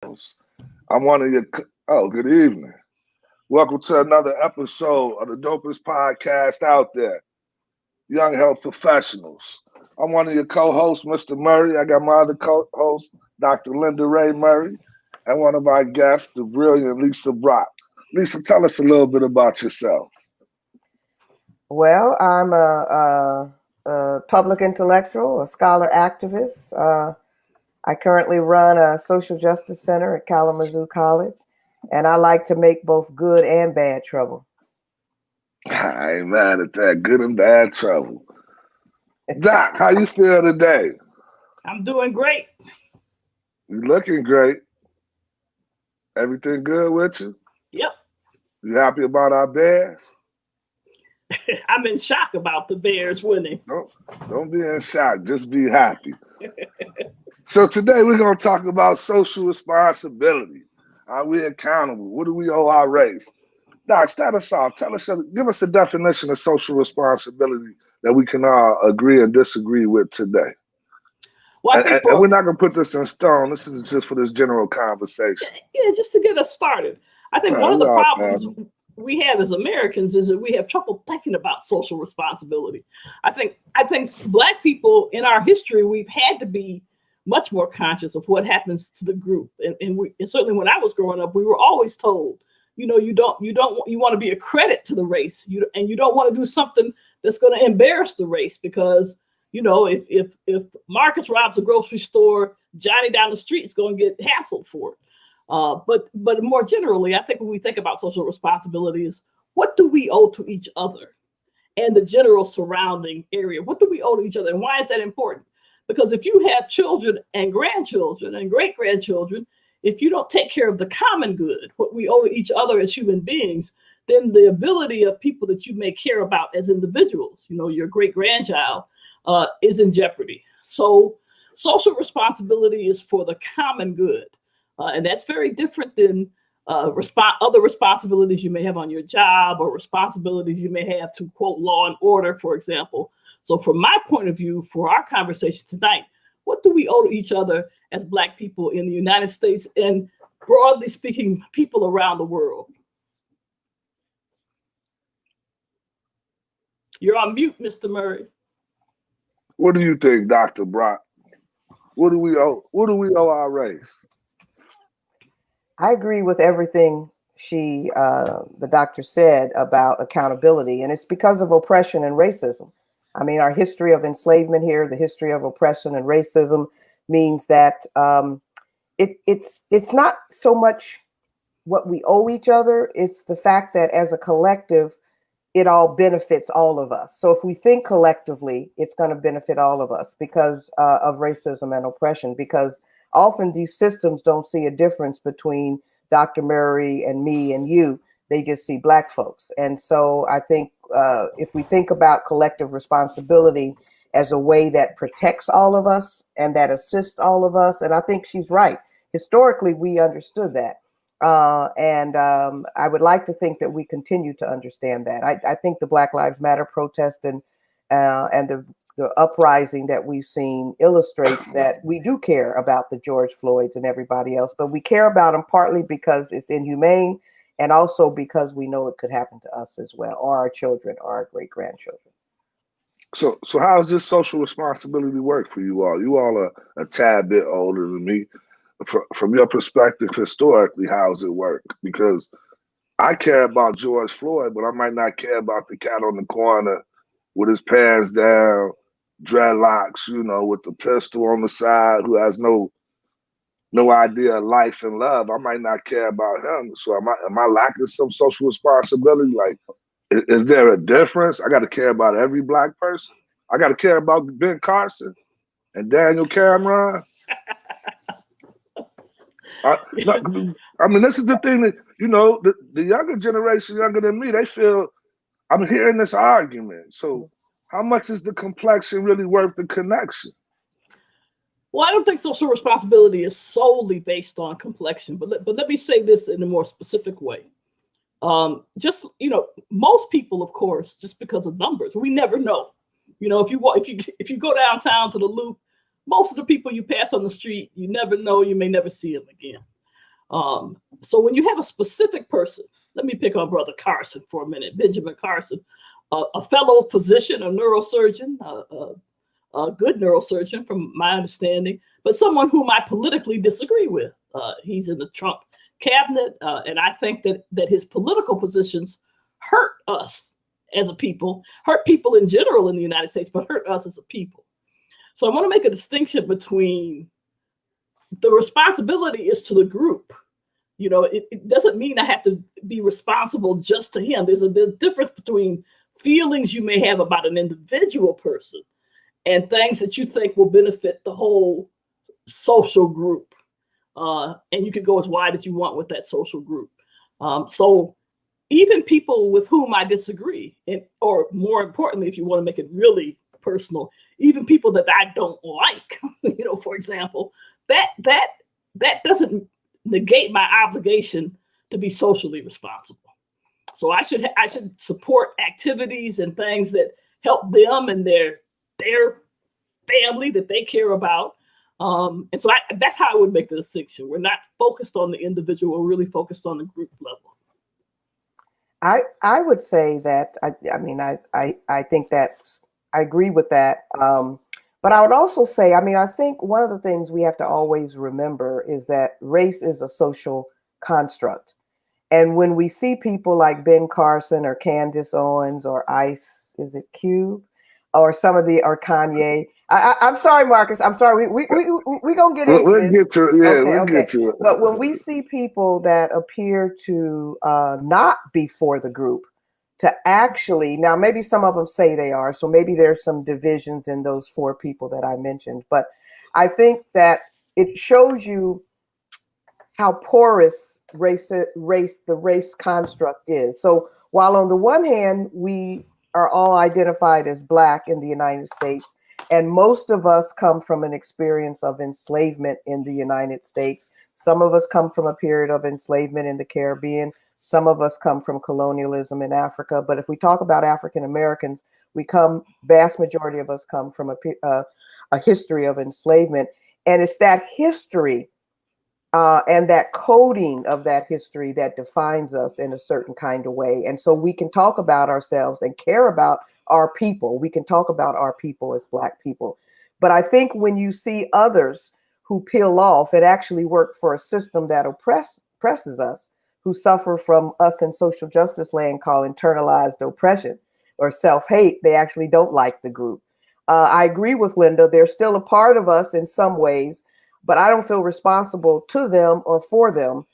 I'm one of your. Oh, good evening. Welcome to another episode of the dopest podcast out there, Young Health Professionals. I'm one of your co-hosts, Mr. Murray. I got my other co-host, Dr. Linda Ray Murray, and one of our guests, the brilliant Lisa Brock. Lisa, tell us a little bit about yourself. Well, I'm a public intellectual, a scholar activist. I currently run a social justice center at Kalamazoo College, and I like to make both good and bad trouble. I ain't mad at that. Good and bad trouble. Doc, how you feel today? I'm doing great. You looking great. Everything good with you? Yep. You happy about our Bears? I'm in shock about the Bears winning. Don't be in shock. Just be happy. So today we're going to talk about social responsibility. Are we accountable? What do we owe our race? Doc, start us off. Give us a definition of social responsibility that we can all agree and disagree with today. Well, and we're not going to put this in stone. This is just for this general conversation. Yeah, just to get us started. I think one of the problems we have as Americans is that we have trouble thinking about social responsibility. I think Black people in our history, we've had to be much more conscious of what happens to the group. And certainly when I was growing up, we were always told, you want to be a credit to the race. You don't want to do something that's going to embarrass the race because, if Marcus robs a grocery store, Johnny down the street is going to get hassled for it. But more generally, I think when we think about social responsibilities, what do we owe to each other and the general surrounding area? What do we owe to each other? And why is that important? Because if you have children and grandchildren and great-grandchildren, if you don't take care of the common good, what we owe to each other as human beings, then the ability of people that you may care about as individuals, your great-grandchild, is in jeopardy. So social responsibility is for the common good. And that's very different than other responsibilities you may have on your job or responsibilities you may have to, quote, law and order, for example. So from my point of view, for our conversation tonight, what do we owe to each other as Black people in the United States and, broadly speaking, people around the world? You're on mute, Mr. Murray. What do you think, Dr. Brock? What do we owe? What do we owe our race? I agree with everything the doctor said about accountability, and it's because of oppression and racism. I mean, our history of enslavement here, the history of oppression and racism means that it's not so much what we owe each other. It's the fact that as a collective, it all benefits all of us. So if we think collectively, it's going to benefit all of us because of racism and oppression, because often these systems don't see a difference between Dr. Murray and me and you. They just see Black folks. And so I think if we think about collective responsibility as a way that protects all of us and that assists all of us, and I think she's right. Historically, we understood that. And I would like to think that we continue to understand that. I think the Black Lives Matter protest and the uprising that we've seen illustrates that we do care about the George Floyds and everybody else, but we care about them partly because it's inhumane and also because we know it could happen to us as well, or our children, or our great-grandchildren. So how does this social responsibility work for you all? You all are a tad bit older than me. From your perspective, historically, how does it work? Because I care about George Floyd, but I might not care about the cat on the corner with his pants down, dreadlocks, with the pistol on the side, who has no idea of life and love. I might not care about him. So am I lacking some social responsibility? Like, is there a difference? I got to care about every Black person. I got to care about Ben Carson and Daniel Cameron. I mean, this is the thing that, the younger generation, younger than me, they feel I'm hearing this argument. So how much is the complexion really worth the connection? Well, I don't think social responsibility is solely based on complexion, but let me say this in a more specific way. Most people, of course, just because of numbers, we never know. If you go downtown to the Loop, most of the people you pass on the street, you never know. You may never see them again. So when you have a specific person, let me pick on Brother Carson for a minute, Benjamin Carson, a fellow physician, a neurosurgeon, a good neurosurgeon from my understanding, but someone whom I politically disagree with. He's in the Trump cabinet, and I think that his political positions hurt us as a people, hurt people in general in the United States, but hurt us as a people. So I want to make a distinction between the responsibility is to the group. You know, it doesn't mean I have to be responsible just to him. There's a difference between feelings you may have about an individual person and things that you think will benefit the whole social group. And you can go as wide as you want with that social group. So even people with whom I disagree, or more importantly, if you want to make it really personal, even people that I don't like, you know, for example, that doesn't negate my obligation to be socially responsible. So I should support activities and things that help them and their family that they care about. And so that's how I would make the distinction. We're not focused on the individual, we're really focused on the group level. I would say that I think that I agree with that. But I would also say, I think one of the things we have to always remember is that race is a social construct. And when we see people like Ben Carson or Candace Owens or Ice, is it Cube? Or or Kanye. I'm sorry, Marcus. I'm sorry. We gonna get into we'll this. Get to it. We'll get to it. But when we see people that appear to not be for the group, to actually, now maybe some of them say they are, so maybe there's some divisions in those 4 people that I mentioned. But I think that it shows you how porous the race construct is. So while on the one hand we are all identified as Black in the United States, and most of us come from an experience of enslavement in the United States. Some of us come from a period of enslavement in the Caribbean. Some of us come from colonialism in Africa. But if we talk about African Americans, vast majority of us come from a history of enslavement. And it's that history and that coding of that history that defines us in a certain kind of way. And so we can talk about ourselves and care about our people. We can talk about our people as Black people. But I think when you see others who peel off and actually work for a system that oppresses us, who suffer from us in social justice land called internalized oppression or self-hate, they actually don't like the group. I agree with Linda. They're still a part of us in some ways, but I don't feel responsible to them or for them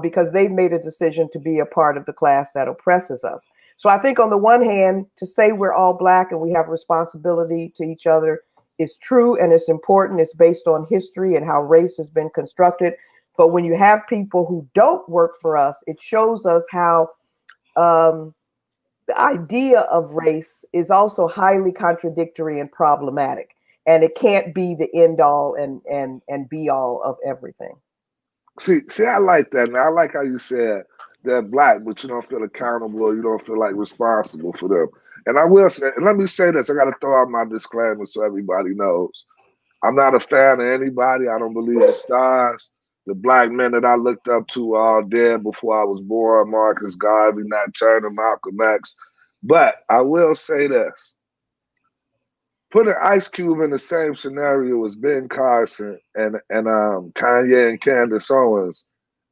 because they've made a decision to be a part of the class that oppresses us. So I think on the one hand, to say we're all Black and we have responsibility to each other is true and it's important. It's based on history and how race has been constructed. But when you have people who don't work for us, it shows us how the idea of race is also highly contradictory and problematic. And it can't be the end all and be all of everything. See, I like that. Now I like how you said they're Black, but you don't feel accountable or you don't feel like responsible for them. And I will say, and let me say this, I got to throw out my disclaimer so everybody knows. I'm not a fan of anybody. I don't believe in stars. The Black men that I looked up to are all dead before I was born. Marcus Garvey, Nat Turner, Malcolm X. But I will say this. Putting Ice Cube in the same scenario as Ben Carson and Kanye and Candace Owens,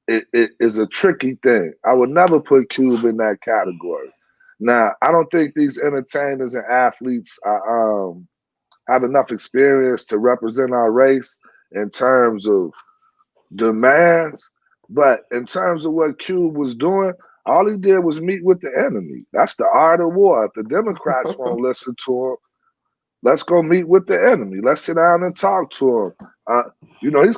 it is a tricky thing. I would never put Cube in that category. Now, I don't think these entertainers and athletes have enough experience to represent our race in terms of demands. But in terms of what Cube was doing, all he did was meet with the enemy. That's the art of war. If the Democrats won't listen to him, let's go meet with the enemy. Let's sit down and talk to him. It's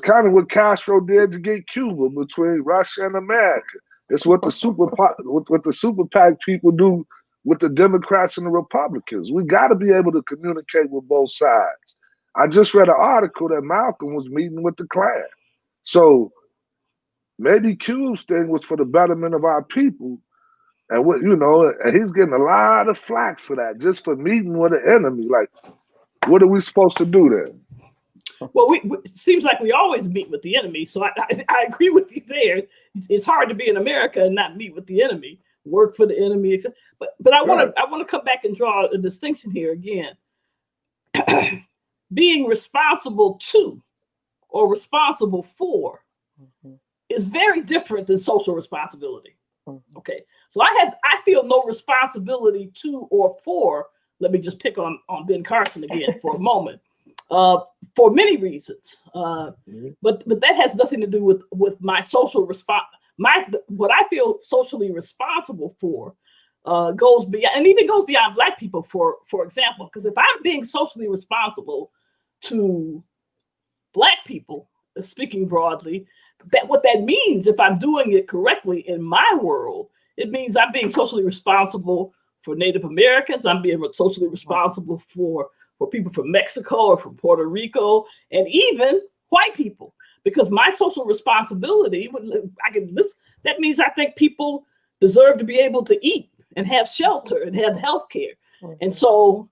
kind of what Castro did to get Cuba between Russia and America. It's what the super PAC people do with the Democrats and the Republicans. We got to be able to communicate with both sides. I just read an article that Malcolm was meeting with the Klan. So maybe Cube's thing was for the betterment of our people. And and he's getting a lot of flack for that, just for meeting with an enemy. Like, what are we supposed to do then? Well, it seems like we always meet with the enemy. So I agree with you there. It's hard to be in America and not meet with the enemy, work for the enemy, etc. But I want to come back and draw a distinction here again. Being responsible to or responsible for is very different than social responsibility. Okay, so I feel no responsibility to or for. Let me just pick on Ben Carson again for a moment. For many reasons, but that has nothing to do with my social response. What I feel socially responsible for goes beyond, and even goes beyond Black people. For example, because if I'm being socially responsible to Black people, speaking broadly, what that means, if I'm doing it correctly in my world, it means I'm being socially responsible for Native Americans. I'm being socially responsible for people from Mexico or from Puerto Rico, and even white people, because my social responsibility, that means I think people deserve to be able to eat and have shelter and have health care. And so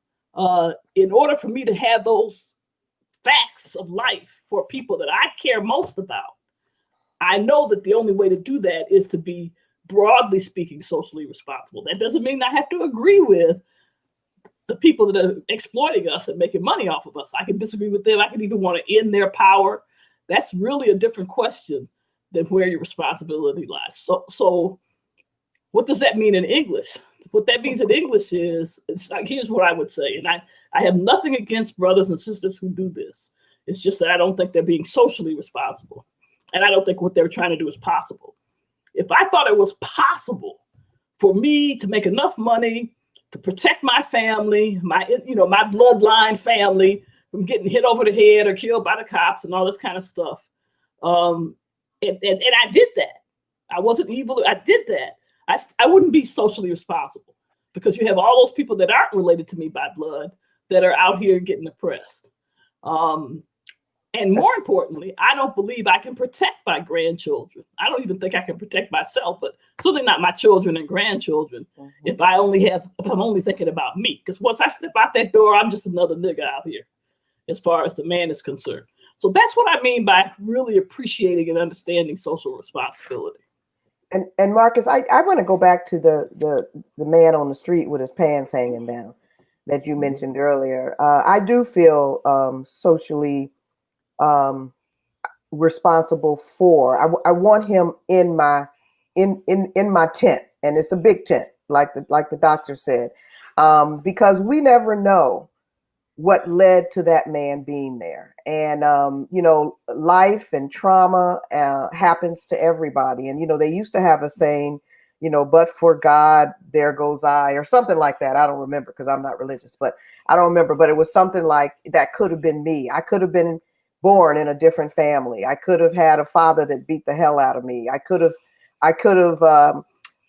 in order for me to have those facts of life for people that I care most about, I know that the only way to do that is to be, broadly speaking, socially responsible. That doesn't mean I have to agree with the people that are exploiting us and making money off of us. I can disagree with them. I can even want to end their power. That's really a different question than where your responsibility lies. So what does that mean in English? What that means in English is, it's like, here's what I would say. And I have nothing against brothers and sisters who do this. It's just that I don't think they're being socially responsible. And I don't think what they're trying to do is possible. If I thought it was possible for me to make enough money to protect my family, my bloodline family from getting hit over the head or killed by the cops and all this kind of stuff, and I did that. I wasn't evil. I did that. I wouldn't be socially responsible, because you have all those people that aren't related to me by blood that are out here getting oppressed. And more importantly, I don't believe I can protect my grandchildren. I don't even think I can protect myself, but certainly not my children and grandchildren, if I'm only thinking about me. Because once I step out that door, I'm just another nigga out here, as far as the man is concerned. So that's what I mean by really appreciating and understanding social responsibility. And Marcus, I want to go back to the man on the street with his pants hanging down that you mentioned earlier. I do feel socially responsible for. I want him in my tent, and it's a big tent, like the doctor said, because we never know what led to that man being there. And life and trauma happens to everybody. And they used to have a saying, but for God, there goes I, or something like that. I don't remember, because I'm not religious, but I don't remember. But it was something like that. Could have been me. I could have been born in a different family. I could have had a father that beat the hell out of me. I could have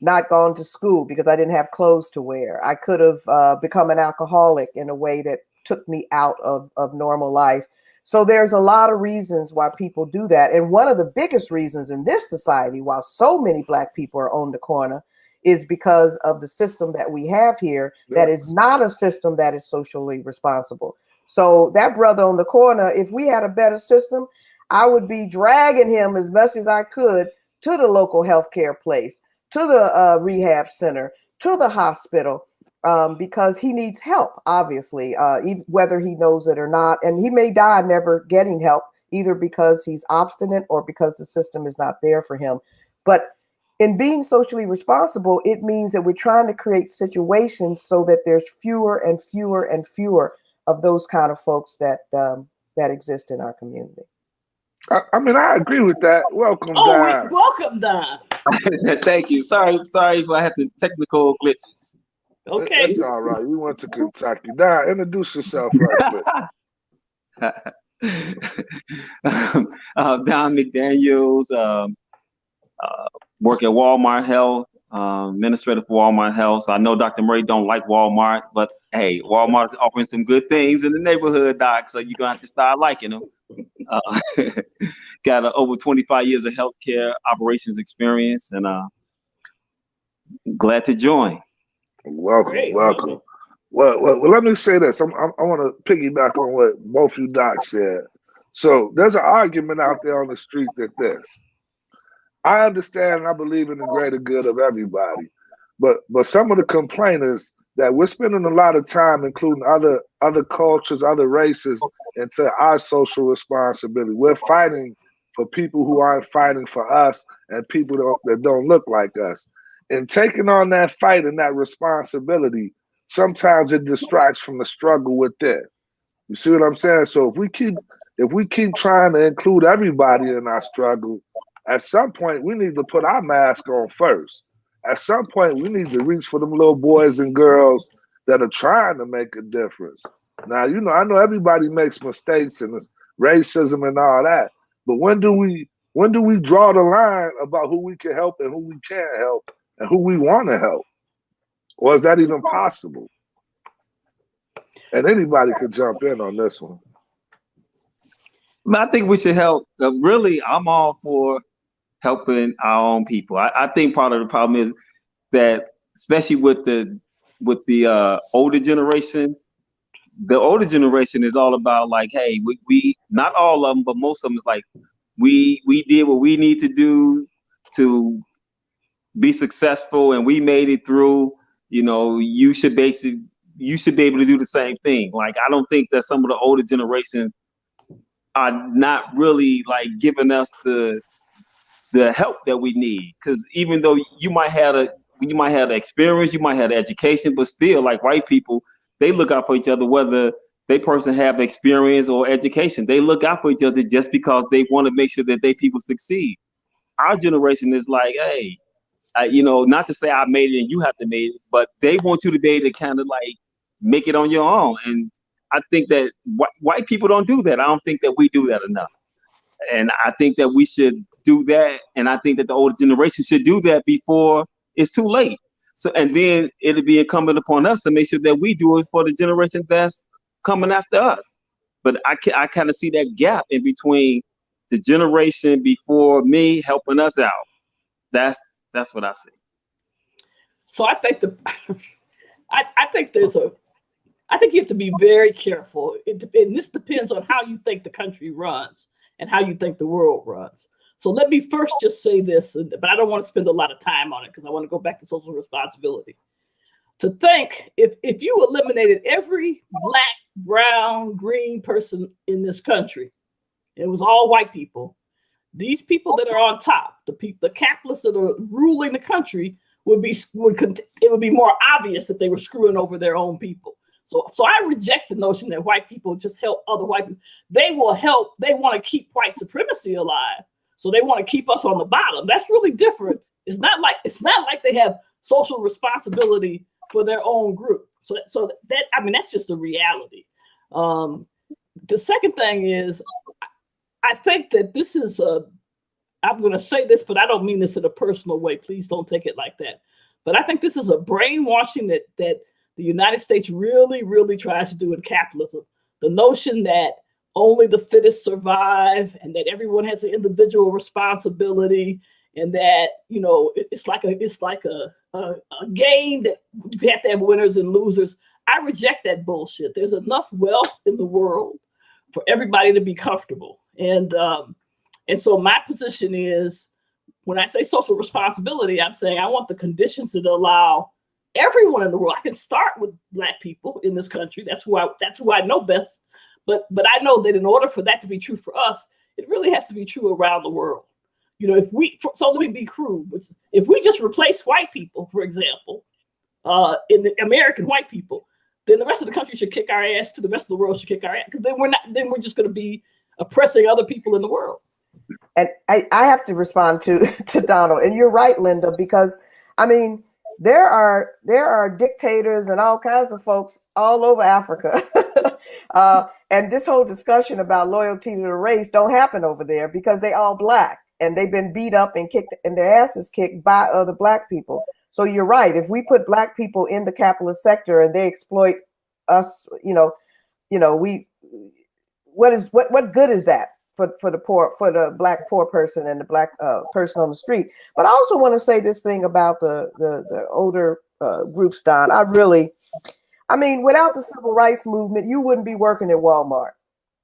not gone to school because I didn't have clothes to wear. I could have become an alcoholic in a way that took me out of normal life. So there's a lot of reasons why people do that. And one of the biggest reasons in this society, while so many Black people are on the corner, is because of the system that we have here that is not a system that is socially responsible. So that brother on the corner, if we had a better system, I would be dragging him as much as I could to the local healthcare place, to the rehab center, to the hospital, because he needs help, obviously, whether he knows it or not. And he may die never getting help, either because he's obstinate or because the system is not there for him. But in being socially responsible, it means that we're trying to create situations so that there's fewer and fewer and fewer of those kind of folks that exist in our community. I mean, I agree with that. Welcome, Don. Welcome, Don. Thank you. Sorry if I had the technical glitches. Okay. It's all right. We went to Kentucky. Don, introduce yourself right quick. Don McDaniels, work at Walmart Health, administrator for Walmart Health. So I know Dr. Murray don't like Walmart, but hey, Walmart is offering some good things in the neighborhood, Doc. So you're gonna have to start liking them. Got over 25 years of healthcare operations experience, and glad to join. Welcome, Great. welcome. Well, let me say this. I want to piggyback on what both you docs said. So there's an argument out there on the street that this. I understand and I believe in the greater good of everybody. But some of the complaint is that we're spending a lot of time including other cultures, other races into our social responsibility. We're fighting for people who aren't fighting for us and people that don't look like us. And taking on that fight and that responsibility, sometimes it distracts from the struggle within. You see what I'm saying? So if we keep trying to include everybody in our struggle, at some point we need to put our mask on first. At some point we need to reach for them little boys and girls that are trying to make a difference. Now, I know everybody makes mistakes and it's racism and all that, but when do we draw the line about who we can help and who we can't help and who we want to help? Or is that even possible? And anybody could jump in on this one. I think we should help. Really, I'm all for helping our own people. I think part of the problem is that, especially with the older generation, the older generation is all about like, hey, we not all of them, but most of them is like, we did what we need to do to be successful, and we made it through. You should be able to do the same thing. Like, I don't think that some of the older generation are not really like giving us the help that we need. Because even though you might have the experience, you might have the education, but still, like white people, they look out for each other whether they person have experience or education. They look out for each other just because they want to make sure that they people succeed. Our generation is like, hey, not to say I made it and you have to make it, but they want you to be able to kind of like make it on your own. And I think that white people don't do that. I don't think that we do that enough. And I think that we should do that. And I think that the older generation should do that before it's too late. So, and then it'll be incumbent upon us to make sure that we do it for the generation that's coming after us. But I kind of see that gap in between the generation before me helping us out. That's what I see. So I think I think you have to be very careful. And this depends on how you think the country runs and how you think the world runs. So let me first just say this, but I don't want to spend a lot of time on it because I want to go back to social responsibility. To think if you eliminated every black, brown, green person in this country, it was all white people, these people that are on top, the capitalists that are ruling the country, it would be more obvious that they were screwing over their own people. So I reject the notion that white people just help other white people. They will help. They want to keep white supremacy alive. So they want to keep us on the bottom. That's really different. It's not like they have social responsibility for their own group. So that's just a reality. The second thing is, I think that this is I'm going to say this, but I don't mean this in a personal way. Please don't take it like that. But I think this is a brainwashing that the United States really, really tries to do in capitalism. The notion that only the fittest survive and that everyone has an individual responsibility, and that, it's like a game that you have to have winners and losers. I reject that bullshit. There's enough wealth in the world for everybody to be comfortable. And so my position is, when I say social responsibility, I'm saying I want the conditions that allow everyone in the world. I can start with black people in this country. That's who I know best. But I know that in order for that to be true for us, it really has to be true around the world. Let me be crude, but if we just replace white people, for example, in the American white people, then the rest of the country should kick our ass to the rest of the world should kick our ass, because then we're just going to be oppressing other people in the world. And I have to respond to Donald, and you're right, Linda, because there are dictators and all kinds of folks all over Africa. And this whole discussion about loyalty to the race don't happen over there because they all black and they've been beat up and kicked and their asses kicked by other black people. So you're right. If we put black people in the capitalist sector and they exploit us, what good is that for the poor, for the black poor person and the black person on the street? But I also want to say this thing about the older groups, Don. Without the civil rights movement, you wouldn't be working at Walmart.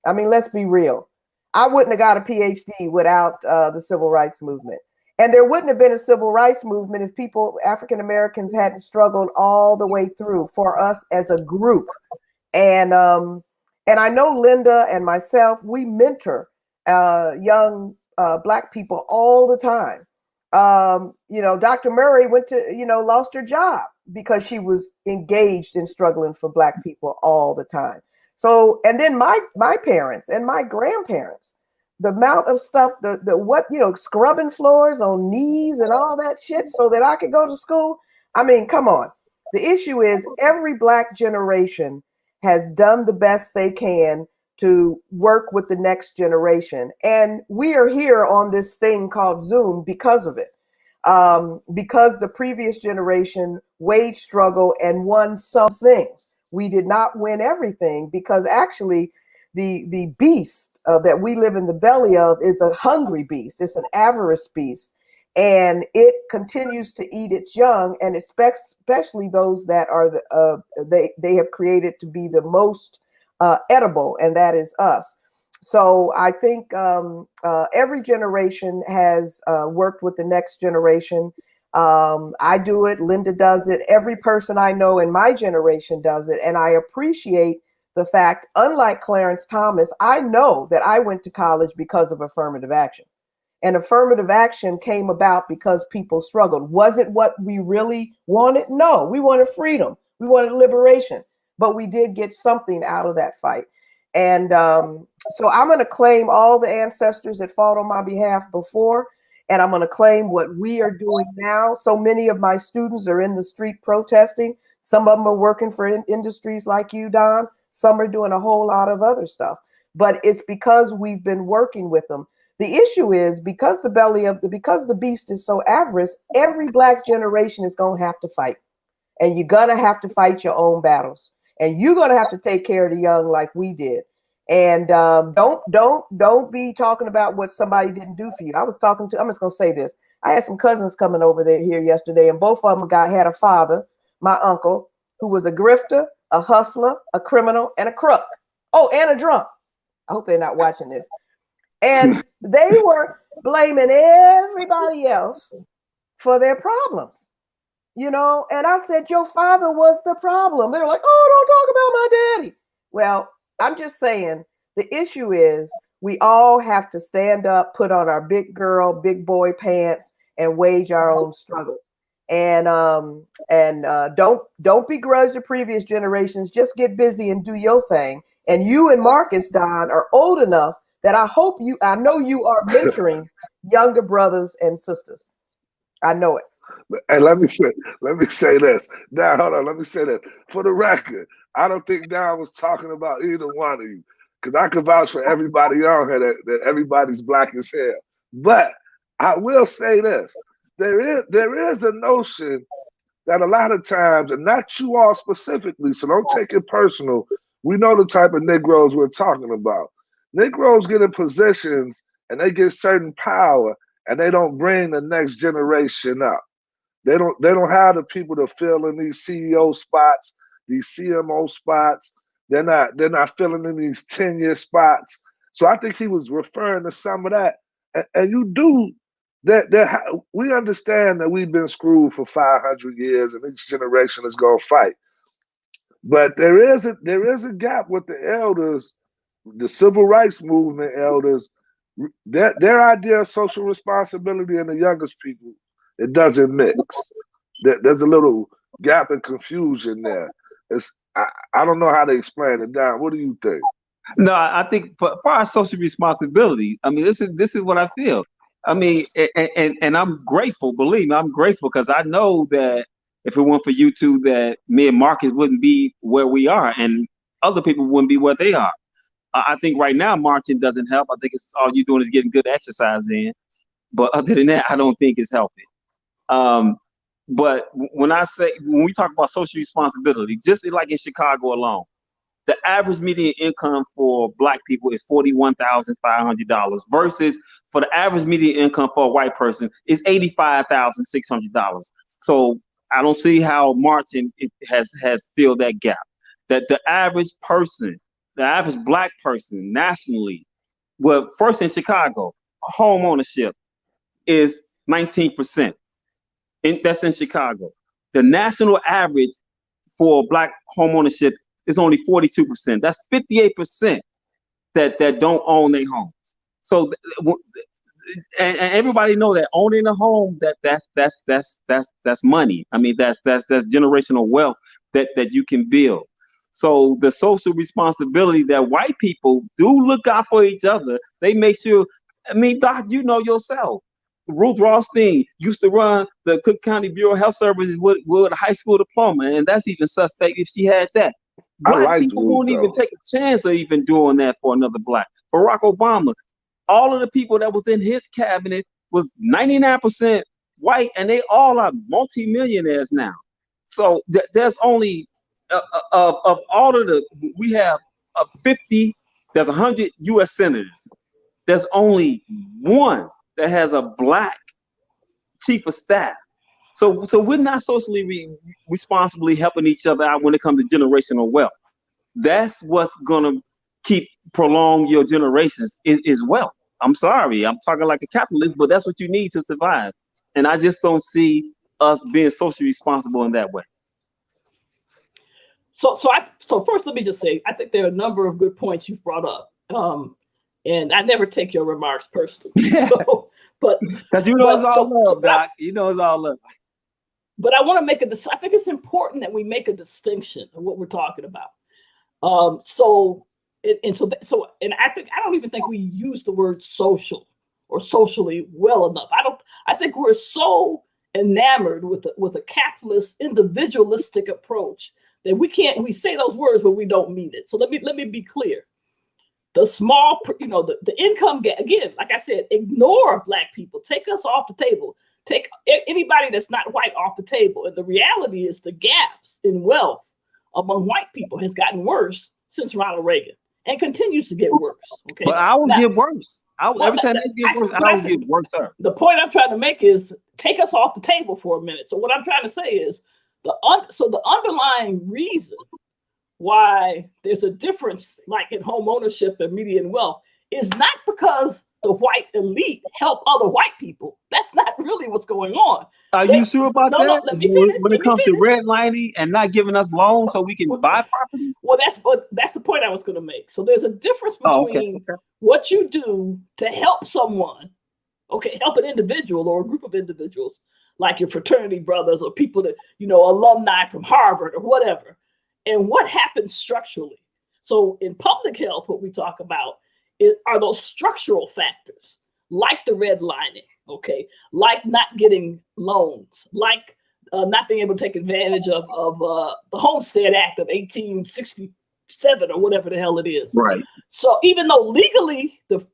Let's be real. I wouldn't have got a PhD without the civil rights movement. And there wouldn't have been a civil rights movement if people, African Americans, hadn't struggled all the way through for us as a group. And I know Linda and myself, we mentor young Black people all the time. Dr. Murray went to, lost her job because she was engaged in struggling for Black people all the time. So, and then my parents and my grandparents, the amount of stuff, scrubbing floors on knees and all that shit so that I could go to school. I mean, come on. The issue is every Black generation has done the best they can to work with the next generation. And we are here on this thing called Zoom because of it. Because the previous generation waged struggle and won some things. We did not win everything because actually the beast that we live in the belly of is a hungry beast. It's an avarice beast. And it continues to eat its young, and especially those that are they have created to be the most edible, and that is us. So I think every generation has worked with the next generation. I do it. Linda does it. Every person I know in my generation does it. And I appreciate the fact, unlike Clarence Thomas, I know that I went to college because of affirmative action. And affirmative action came about because people struggled. Was it what we really wanted? No, we wanted freedom. We wanted liberation. But we did get something out of that fight. And so I'm going to claim all the ancestors that fought on my behalf before, and I'm going to claim what we are doing now. So many of my students are in the street protesting. Some of them are working for industries like you, Don. Some are doing a whole lot of other stuff. But it's because we've been working with them. The issue is because the beast is so avarice, every Black generation is going to have to fight. And you're going to have to fight your own battles. And you're going to have to take care of the young like we did. And don't be talking about what somebody didn't do for you. I'm just going to say this. I had some cousins coming over there here yesterday, and both of them had a father, my uncle, who was a grifter, a hustler, a criminal, and a crook. Oh, and a drunk. I hope they're not watching this. And they were blaming everybody else for their problems. And I said, your father was the problem. They were like, oh, don't talk about my daddy. Well, I'm just saying the issue is we all have to stand up, put on our big girl, big boy pants and wage our own struggles. And don't begrudge the previous generations. Just get busy and do your thing. And you and Marcus, Don, are old enough that I know you are mentoring younger brothers and sisters. I know it. Hey, let me say this. Now, hold on. Let me say that. For the record, I don't think Don was talking about either one of you, because I can vouch for everybody on here that everybody's Black as hell. But I will say this: there is a notion that a lot of times, and not you all specifically, so don't take it personal. We know the type of Negroes we're talking about. Negroes get in positions and they get certain power, and they don't bring the next generation up. They don't have the people to fill in these CEO spots, these CMO spots. They're not filling in these tenure spots. So I think he was referring to some of that. And you do that. We understand that we've been screwed for 500 years, and each generation is going to fight. But there is a gap with the elders, the civil rights movement elders. Their idea of social responsibility and the youngest people, it doesn't mix. There's a little gap and confusion there. I don't know how to explain it, Don. What do you think? No, I think for our social responsibility, I mean, this is what I feel. I mean, and I'm grateful. Believe me, I'm grateful because I know that if it weren't for you two, that me and Marcus wouldn't be where we are, and other people wouldn't be where they are. I think right now marching doesn't help. I think it's all you're doing is getting good exercise in. But other than that, I don't think it's helping. But when we talk about social responsibility, just like in Chicago alone, the average median income for Black people is $41,500 versus for the average median income for a white person is $85,600. So I don't see how marching has filled that gap. That the average person, the average Black person nationally well, first in Chicago, home ownership is 19%. That's in Chicago. The national average for Black home ownership is only 42%. That's 58% that don't own their homes. So, and everybody know that owning a home, that's money. I mean, that's generational wealth that you can build. So the social responsibility that white people do look out for each other. They make sure. I mean, Doc, you know yourself. Ruth Rothstein used to run the Cook County Bureau of Health Services with a high school diploma, and that's even suspect if she had that. Black people won't even take a chance of even doing that for another Black. Barack Obama, all of the people that was in his cabinet was 99% white, and they all are multimillionaires now. So there's only of all of the, we have 50. There's 100 U.S. senators. There's only one that has a Black chief of staff. So we're not socially responsibly helping each other out when it comes to generational wealth. That's what's gonna prolong your generations is wealth. I'm sorry, I'm talking like a capitalist, but that's what you need to survive. And I just don't see us being socially responsible in that way. So first, let me just say, I think there are a number of good points you've brought up. And I never take your remarks personally. So, but because you know it's all love, Doc. You know it's all love. But I want to make I think it's important that we make a distinction of what we're talking about. And I don't even think we use the word social or socially well enough. I think we're so enamored with a capitalist individualistic approach that we say those words, but we don't mean it. So let me be clear. The small, the income gap, again, like I said, ignore Black people, take us off the table, take anybody that's not white off the table. And the reality is the gaps in wealth among white people has gotten worse since Ronald Reagan and continues to get worse. Okay, but I will get worse. Every time this get worse, I will get worse. The point I'm trying to make is take us off the table for a minute. So what I'm trying to say is the underlying reason why there's a difference, like in home ownership and median wealth, is not because the white elite help other white people. That's not really what's going on. Are you sure about that? No, let me finish. When it comes to redlining and not giving us loans so we can buy property? Well, that's the point I was going to make. So there's a difference between what you do to help someone, help an individual or a group of individuals, like your fraternity brothers or people that, alumni from Harvard or whatever, and what happens structurally. So in public health, what we talk about are those structural factors, like the redlining, like not getting loans, like not being able to take advantage of the Homestead Act of 1867 or whatever the hell it is. Right. So even though legally the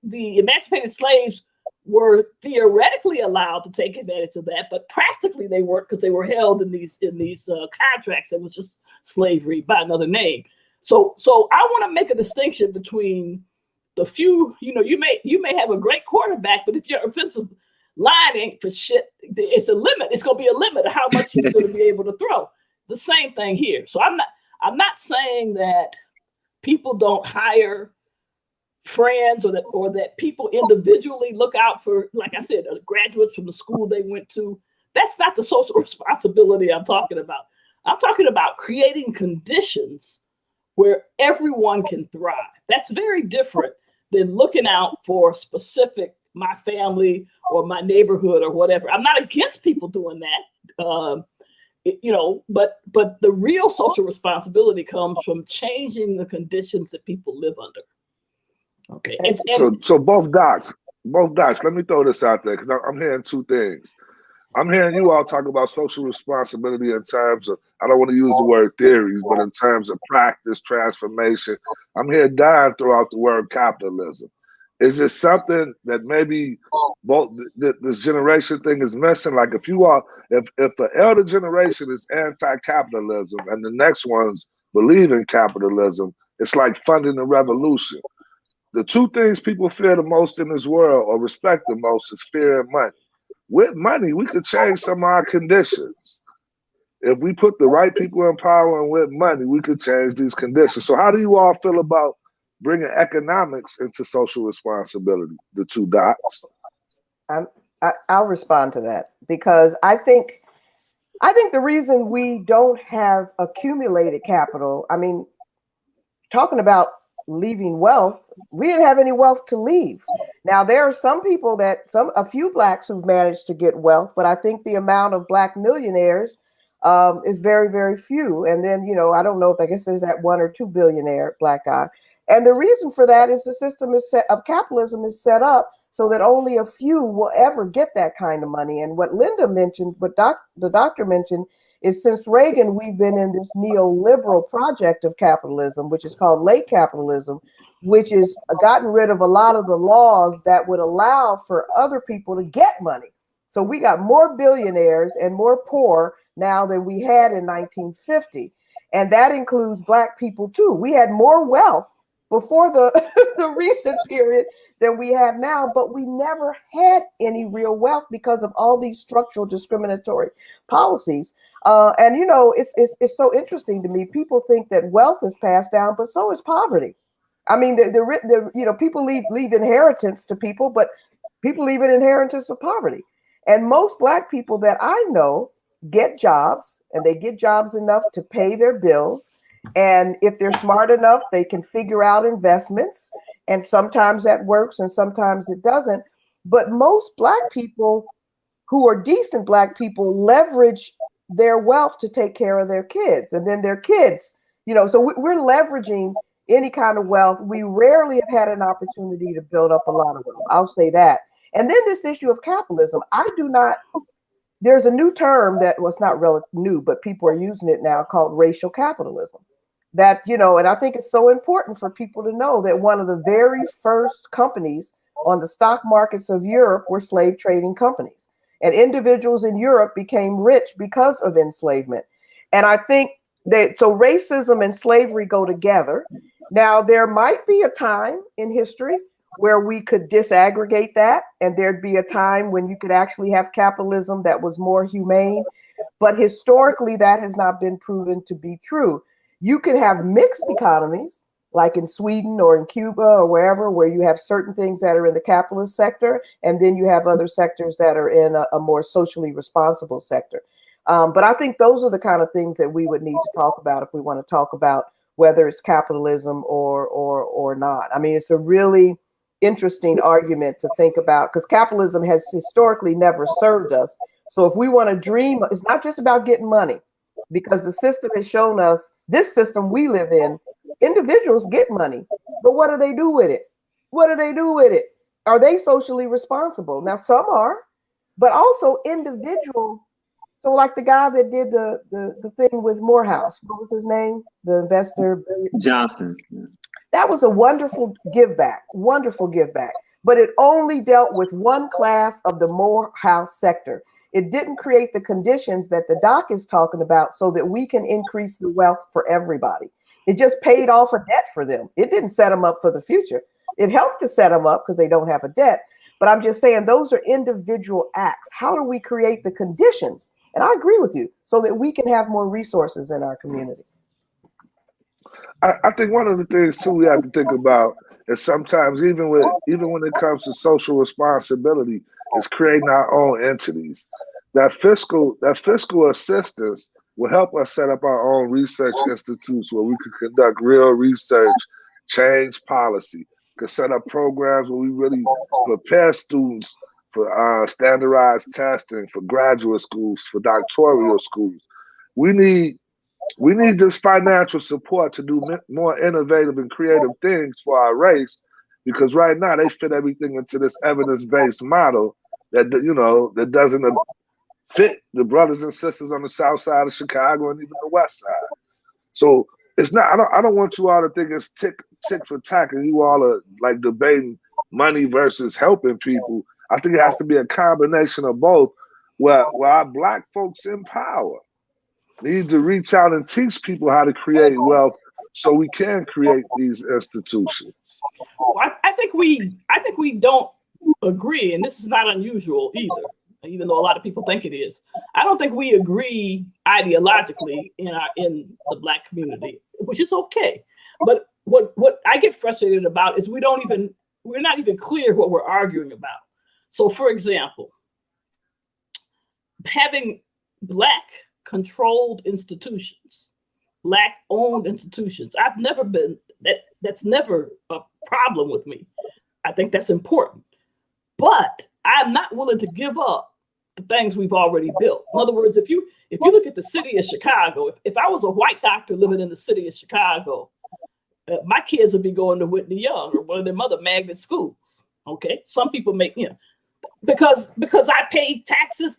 emancipated slaves were theoretically allowed to take advantage of that, but practically they weren't, because they were held in these contracts that was just slavery by another name. So I want to make a distinction between the few. You may have a great quarterback, but if your offensive line ain't for shit, it's a limit. It's going to be a limit of how much he's going to be able to throw. The same thing here. So I'm not saying that people don't hire friends or that people individually look out for, like I said, graduates from the school they went to. That's not the social responsibility I'm talking about. I'm talking about creating conditions where everyone can thrive. That's very different than looking out for specific, my family or my neighborhood or whatever. I'm not against people doing that, but the real social responsibility comes from changing the conditions that people live under. Okay. So both docs, let me throw this out there, because I'm hearing two things. I'm hearing you all talk about social responsibility in terms of, I don't want to use the word theories, but in terms of practice, transformation. I'm hearing Don throw out the word capitalism. Is it something that maybe both this generation thing is missing? Like if the elder generation is anti-capitalism and the next ones believe in capitalism, it's like funding the revolution. The two things people fear the most in this world, or respect the most, is fear and money. With money, we could change some of our conditions. If we put the right people in power, and with money, we could change these conditions. So how do you all feel about bringing economics into social responsibility, the two dots? I'll respond to that, because I think the reason we don't have accumulated capital, I mean, talking about leaving wealth, we didn't have any wealth to leave. Now, there are some people a few blacks who've managed to get wealth, but I think the amount of black millionaires is very, very few. And then, I don't know if, I guess there's that 1 or 2 billionaire black guy. And the reason for that is the system of capitalism is set up so that only a few will ever get that kind of money. And what Linda mentioned, what the doctor mentioned, is since Reagan, we've been in this neoliberal project of capitalism, which is called late capitalism, which has gotten rid of a lot of the laws that would allow for other people to get money. So we got more billionaires and more poor now than we had in 1950. And that includes black people too. We had more wealth before the recent period than we have now, but we never had any real wealth because of all these structural discriminatory policies. And it's so interesting to me. People think that wealth is passed down, but so is poverty. I mean, people leave inheritance to people, but people leave an inheritance of poverty. And most black people that I know get jobs, and they get jobs enough to pay their bills. And if they're smart enough, they can figure out investments. And sometimes that works and sometimes it doesn't. But most black people who are decent black people leverage their wealth to take care of their kids. And then their kids, so we're leveraging any kind of wealth. We rarely have had an opportunity to build up a lot of wealth. I'll say that. And then this issue of capitalism, there's a new term that was not really new, but people are using it now, called racial capitalism. That, and I think it's so important for people to know that one of the very first companies on the stock markets of Europe were slave trading companies. And individuals in Europe became rich because of enslavement. And I think so racism and slavery go together. Now, there might be a time in history where we could disaggregate that, and there'd be a time when you could actually have capitalism that was more humane. But historically, that has not been proven to be true. You can have mixed economies, like in Sweden or in Cuba or wherever, where you have certain things that are in the capitalist sector, and then you have other sectors that are in a more socially responsible sector. But I think those are the kind of things that we would need to talk about if we want to talk about whether it's capitalism or not. I mean, it's a really interesting argument to think about, because capitalism has historically never served us. So if we want to dream, it's not just about getting money, because the system has shown us, this system we live in, individuals get money, but what do they do with it? What do they do with it? Are they socially responsible? Now, some are, but also individual. So like the guy that did the thing with Morehouse, what was his name? The investor? Johnson. That was a wonderful give back, but it only dealt with one class of the Morehouse sector. It didn't create the conditions that the doc is talking about so that we can increase the wealth for everybody. It just paid off a debt for them. It didn't set them up for the future. It helped to set them up because they don't have a debt. But I'm just saying those are individual acts. How do we create the conditions? And I agree with you, so that we can have more resources in our community. I think one of the things too we have to think about is sometimes even when it comes to social responsibility, is creating our own entities. That fiscal assistance will help us set up our own research institutes where we can conduct real research, change policy, can set up programs where we really prepare students for standardized testing, for graduate schools, for doctoral schools. We need this financial support to do more innovative and creative things for our race, because right now they fit everything into this evidence-based model that doesn't fit the brothers and sisters on the south side of Chicago and even the west side. So it's not. I don't want you all to think it's tick for tack and you all are like debating money versus helping people. I think it has to be a combination of both, where our black folks in power need to reach out and teach people how to create wealth so we can create these institutions. I think we don't agree, and this is not unusual either, even though a lot of people think it is. I don't think we agree ideologically in the Black community, which is okay. But what I get frustrated about is we're not even clear what we're arguing about. So, for example, having Black controlled institutions, Black owned institutions. I've never been that's never a problem with me. I think that's important. But I'm not willing to give up the things we've already built. In other words, if you look at the city of Chicago, if I was a white doctor living in the city of Chicago, my kids would be going to Whitney Young or one of them other magnet schools. Okay, some people make because I pay taxes.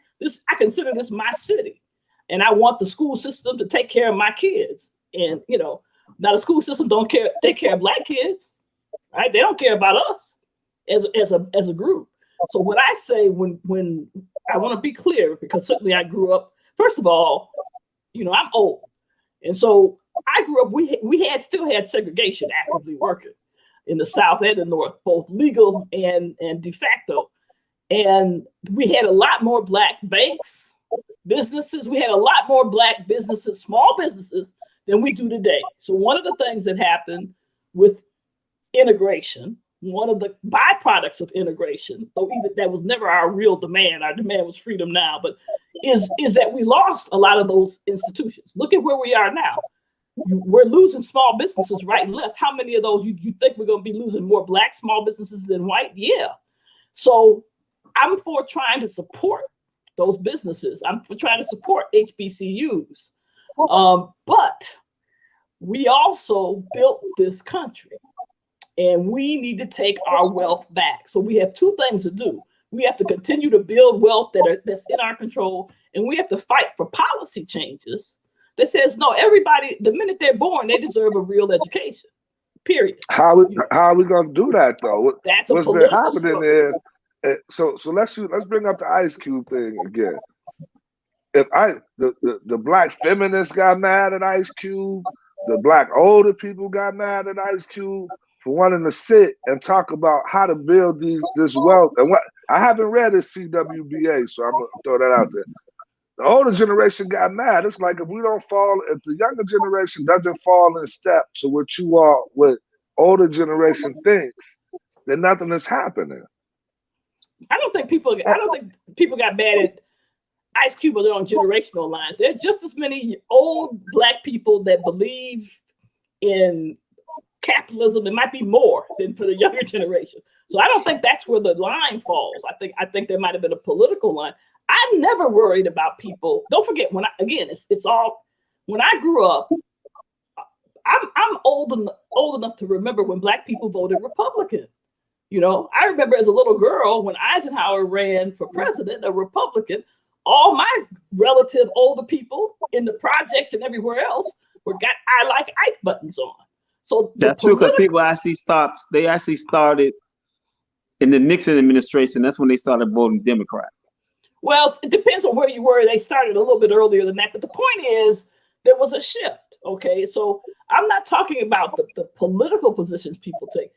I consider this my city, and I want the school system to take care of my kids. And now the school system don't take care of Black kids, right? They don't care about us as a group. So what I say when I want to be clear, because certainly I grew up. First of all, I'm old, and so I grew up. We still had segregation actively working in the South and the North, both legal and de facto. And we had a lot more Black banks, businesses. We had a lot more Black businesses, small businesses, than we do today. So one of the things that happened with integration, one of the byproducts of integration, though even that was never our real demand, our demand was freedom now, but is that we lost a lot of those institutions. Look at where we are now. We're losing small businesses right and left. How many of those you think we're going to be losing more Black small businesses than white? Yeah. So I'm for trying to support those businesses. I'm for trying to support HBCUs. But we also built this country, and we need to take our wealth back. So we have two things to do. We have to continue to build wealth that's in our control, and we have to fight for policy changes that says, no, everybody, the minute they're born, they deserve a real education, period. How are we going to do that, though? What's been happening is, so let's bring up the Ice Cube thing again. If the Black feminists got mad at Ice Cube, the Black older people got mad at Ice Cube for wanting to sit and talk about how to build this wealth. And what I haven't read is CWBA, so I'm gonna throw that out there. The older generation got mad. It's like if the younger generation doesn't fall in step to what older generation thinks, then nothing is happening. I don't think people got mad at Ice Cube on generational lines. There's just as many old Black people that believe in capitalism. It might be more than for the younger generation. So I don't think that's where the line falls. I think there might have been a political line. I'm never worried about people. Don't forget it's all when I grew up. I'm old enough to remember when Black people voted Republican. I remember as a little girl when Eisenhower ran for president, a Republican. All my relative older people in the projects and everywhere else got I like Ike buttons on. So that's true, because people actually started in the Nixon administration. That's when they started voting Democrat. Well, it depends on where you were. They started a little bit earlier than that. But the point is there was a shift. Okay, so I'm not talking about the political positions people take.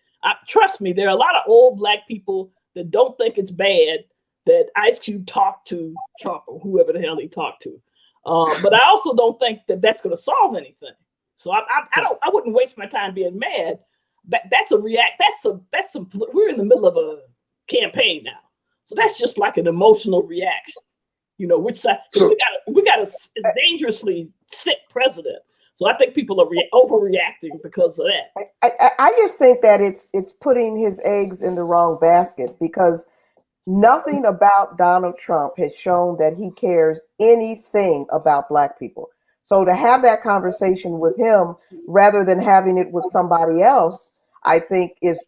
Trust me, there are a lot of old Black people that don't think it's bad that Ice Cube talked to Trump or whoever the hell he talked to. But I also don't think that that's going to solve anything. So I wouldn't waste my time being mad. We're in the middle of a campaign now. So that's just like an emotional reaction. Which side? We got a dangerously sick president. So I think people are overreacting because of that. I just think that it's putting his eggs in the wrong basket, because nothing about Donald Trump has shown that he cares anything about Black people. So to have that conversation with him rather than having it with somebody else, I think is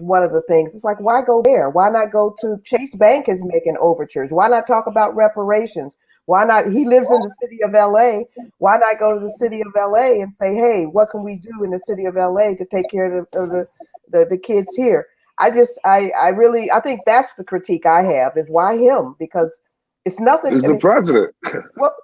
one of the things. It's like, why go there? Why not go to Chase Bank is making overtures? Why not talk about reparations? Why not? He lives in the city of LA. Why not go to the city of LA and say, hey, what can we do in the city of LA to take care of the kids here? I think that's the critique I have, is why him? Because it's nothing. He's the president. Well,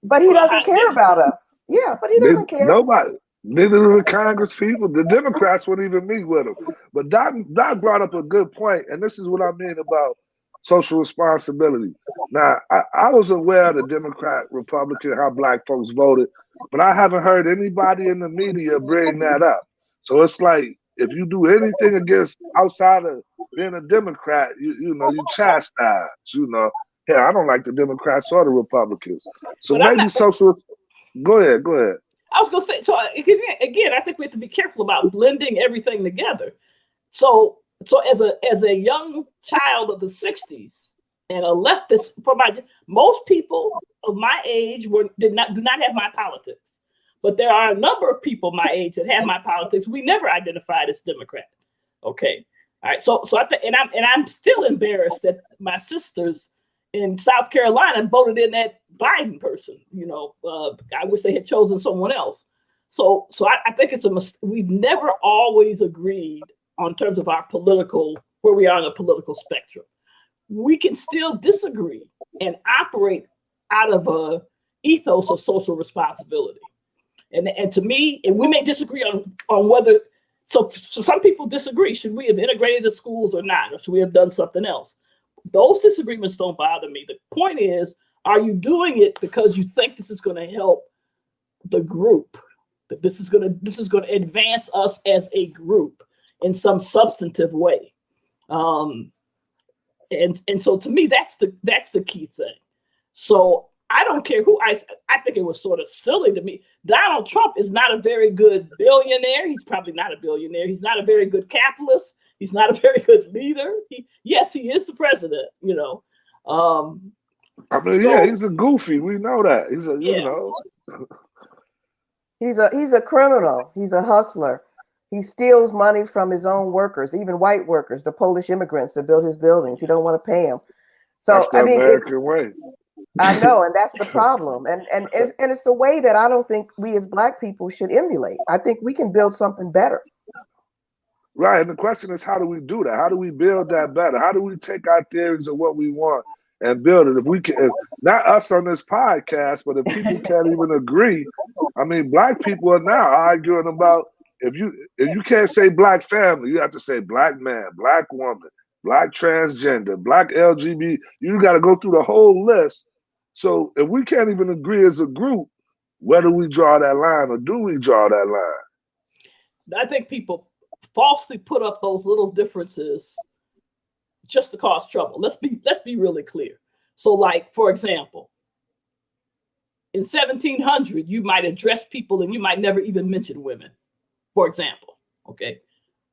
but he doesn't care about us. Yeah, but he doesn't care. Nobody. Neither do the Congress people. The Democrats wouldn't even meet with him. But Doc brought up a good point, and this is what I mean about social responsibility. Now, I was aware of the Democrat, Republican, how Black folks voted, but I haven't heard anybody in the media bring that up. So it's like if you do anything against outside of being a Democrat, you chastise. Yeah, I don't like the Democrats or the Republicans. So But I'm maybe not. social. Go ahead. I was gonna say. So again, I think we have to be careful about blending everything together. So as a young child of the '60s and a leftist, most people of my age do not have my politics. But there are a number of people my age that have my politics. We never identified as Democrat. Okay. All right. So I think, and I'm still embarrassed that my sisters in South Carolina voted in that Biden person. I wish they had chosen someone else. So I think it's we've never always agreed on terms of our where we are on the political spectrum. We can still disagree and operate out of a ethos of social responsibility. And to me, and we may disagree on whether, so some people disagree. Should we have integrated the schools or not? Or should we have done something else? Those disagreements don't bother me. The point is, are you doing it because you think this is going to help the group? That this is going to advance us as a group in some substantive way? And so to me, that's the key thing. So I don't care who I think it was sort of silly to me. Donald Trump is not a very good billionaire. He's probably not a billionaire. He's not a very good capitalist. He's not a very good leader. Yes, he is the president, He's a goofy. We know that. He's a criminal. He's a hustler. He steals money from his own workers, even white workers, the Polish immigrants that built his buildings. He don't want to pay them. So that's the American way. I know, and that's the problem. And it's a way that I don't think we as Black people should emulate. I think we can build something better. Right. And the question is, how do we do that? How do we build that better? How do we take our theories of what we want and build it? If we can, not us on this podcast, but if people can't even agree, Black people are now arguing about if you can't say Black family, you have to say Black man, Black woman, Black transgender, Black LGBT. You got to go through the whole list. So if we can't even agree as a group, where do we draw that line, or do we draw that line? I think people falsely put up those little differences just to cause trouble. Let's be really clear. So, like, for example, in 1700, you might address people and you might never even mention women, for example. Okay,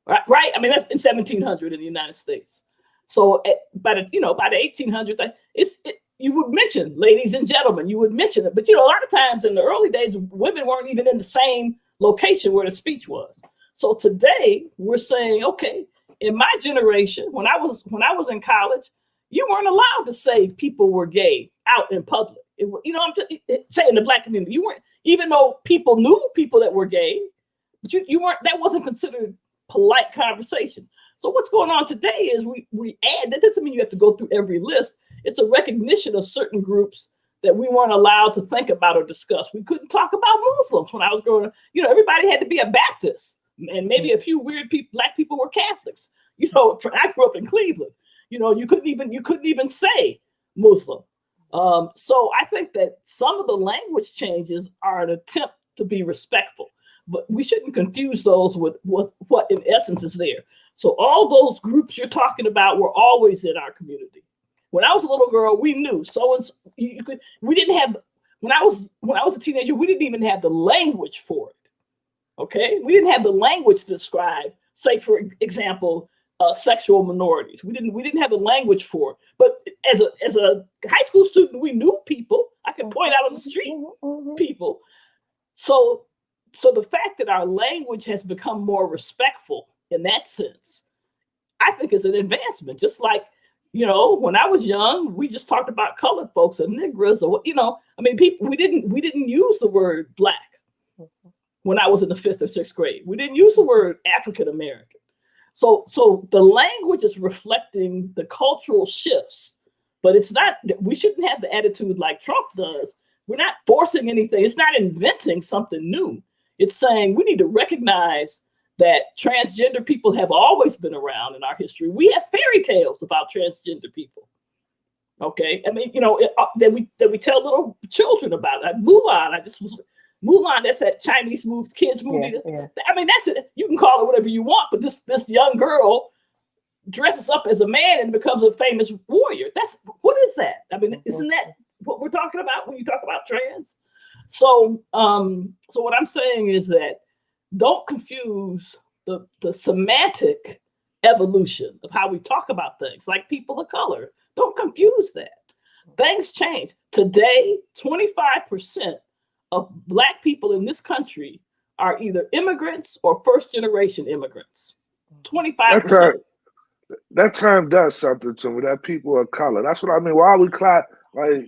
right? That's in 1700 in the United States. So by the 1800s, you would mention ladies and gentlemen, you would mention it. But, a lot of times in the early days, women weren't even in the same location where the speech was. So today we're saying, okay, in my generation, when I was in college, you weren't allowed to say people were gay out in public. I'm just saying the Black community, you weren't, even though people knew people that were gay, but you weren't, that wasn't considered polite conversation. So what's going on today is we add, that doesn't mean you have to go through every list. It's a recognition of certain groups that we weren't allowed to think about or discuss. We couldn't talk about Muslims when I was growing up. Everybody had to be a Baptist, and maybe a few weird Black people were Catholics. I grew up in Cleveland. You couldn't even say Muslim. So I think that some of the language changes are an attempt to be respectful, but we shouldn't confuse those with what in essence is there. So all those groups you're talking about were always in our community. When I was a little girl, we knew we didn't have, when I was a teenager, we didn't even have the language for it. Okay, we didn't have the language to describe, say, for example, sexual minorities. We didn't have the language for it. But as a high school student, we knew people. I could point out on the street people. So the fact that our language has become more respectful in that sense, I think is an advancement. Just like, when I was young, we just talked about colored folks or niggers or people. We didn't use the word Black. When I was in the 5th or 6th grade, we didn't use the word African American. So the language is reflecting the cultural shifts, but it's not, we shouldn't have the attitude like Trump does. We're not forcing anything. It's not inventing something new. It's saying we need to recognize that transgender people have always been around in our history. We have fairy tales about transgender people. Okay, that we tell little children about. Mulan, Mulan, that's that Chinese kids movie. Yeah. I mean, that's it. You can call it whatever you want, but this young girl dresses up as a man and becomes a famous warrior. What is that? I mean, isn't that what we're talking about when you talk about trans? So what I'm saying is that don't confuse the semantic evolution of how we talk about things, like people of color. Don't confuse that. Things change. Today, 25% of Black people in this country are either immigrants or first-generation immigrants. 25%. That term does something to me, that people of color. That's what I mean. Why we clap, like,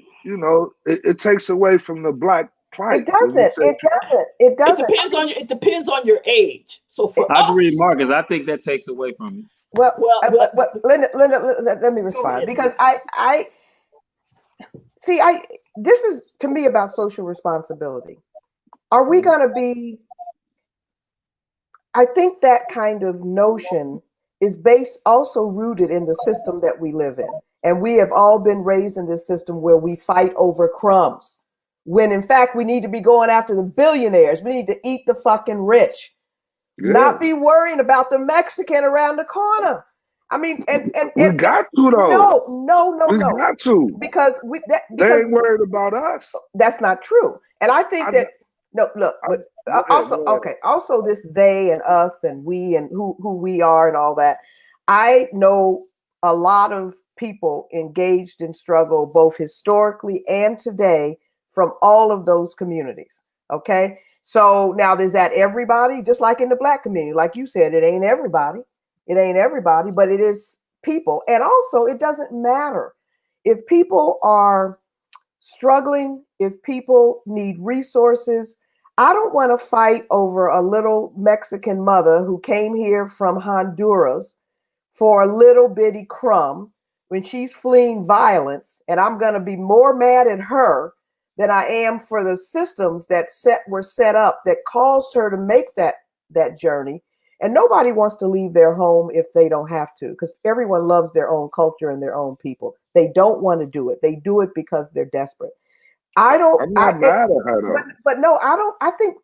it takes away from the Black plight. It doesn't. It depends on your age. So for I agree, Marcus. I think that takes away from it. Well, Linda, let me respond, because I see, this is to me about social responsibility. Are we going to be? I think that kind of notion is also rooted in the system that we live in, and we have all been raised in this system where we fight over crumbs, when in fact we need to be going after the billionaires. We need to eat the fucking rich. Yeah. Not be worrying about the Mexican around the corner. I mean, and we got to though. No. We got to, because they ain't worried about us. That's not true. And I think also this they and us and we and who we are and all that. I know a lot of people engaged in struggle, both historically and today, from all of those communities. Okay. So now there's that everybody, just like in the Black community, like you said, it ain't everybody, but it is people. And also it doesn't matter if people are struggling, if people need resources. I don't want to fight over a little Mexican mother who came here from Honduras for a little bitty crumb when she's fleeing violence. And I'm going to be more mad at her than I am for the systems that were set up that caused her to make that journey. And nobody wants to leave their home if they don't have to, because everyone loves their own culture and their own people. They don't want to do it. They do it because they're desperate. I'm not mad at her though. But no, I think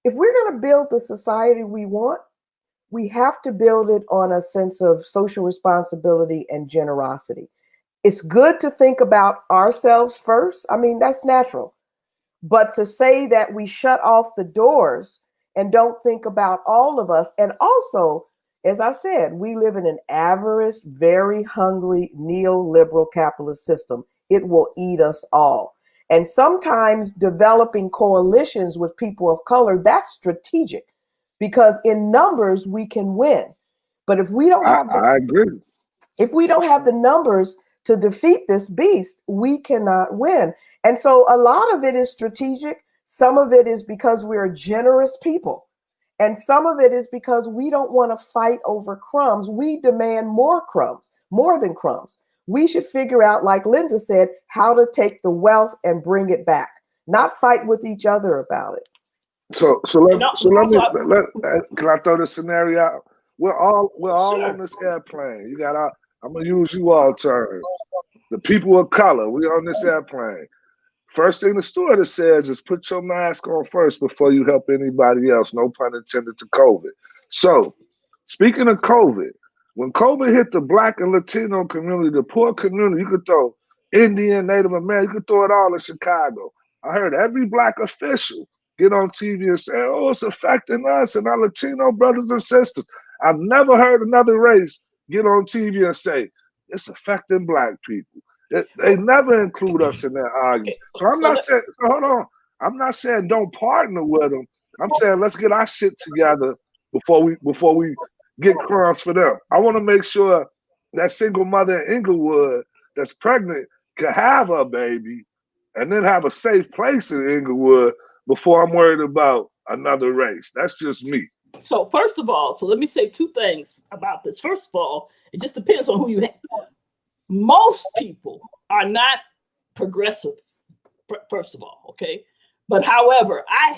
if we're going to build the society we want, we have to build it on a sense of social responsibility and generosity. It's good to think about ourselves first. I mean, that's natural. But to say that we shut off the doors and don't think about all of us. And also, as I said, we live in an avarice, very hungry, neoliberal capitalist system. It will eat us all. And sometimes developing coalitions with people of color, that's strategic, because in numbers we can win. But if we don't have I agree. If we don't have the numbers to defeat this beast, we cannot win. And so a lot of it is strategic. Some of it is because we're generous people. And some of it is because we don't want to fight over crumbs. We demand more crumbs, more than crumbs. We should figure out, like Linda said, how to take the wealth and bring it back, not fight with each other about it. So let me can I throw this scenario out? We're all sure. On this airplane. I'm gonna use you all terms. The people of color, we're on this airplane. First thing the stewardess says is put your mask on first before you help anybody else. No pun intended to COVID. So speaking of COVID, when COVID hit the Black and Latino community, the poor community, you could throw Indian, Native American, you could throw it all in Chicago. I heard every Black official get on TV and say, oh, it's affecting us and our Latino brothers and sisters. I've never heard another race get on TV and say, it's affecting Black people. They never include us in their arguments. So I'm not saying, hold on. I'm not saying don't partner with them. I'm saying let's get our shit together before we get crumbs for them. I want to make sure that single mother in Inglewood that's pregnant can have her baby and then have a safe place in Inglewood before I'm worried about another race. That's just me. So first of all, let me say two things about this. First of all, it just depends on who you have. Most people are not progressive, first of all, okay? But however, I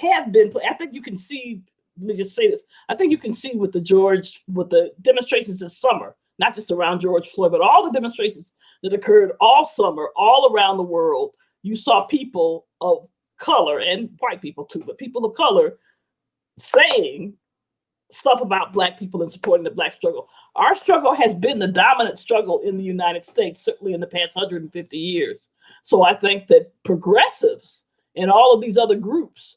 think you can see, let me just say this. I think you can see with the demonstrations this summer, not just around George Floyd, but all the demonstrations that occurred all summer, all around the world, you saw people of color, and white people too, but people of color saying stuff about Black people and supporting the Black struggle. Our struggle has been the dominant struggle in the United States, certainly in the past 150 years. So I think that progressives and all of these other groups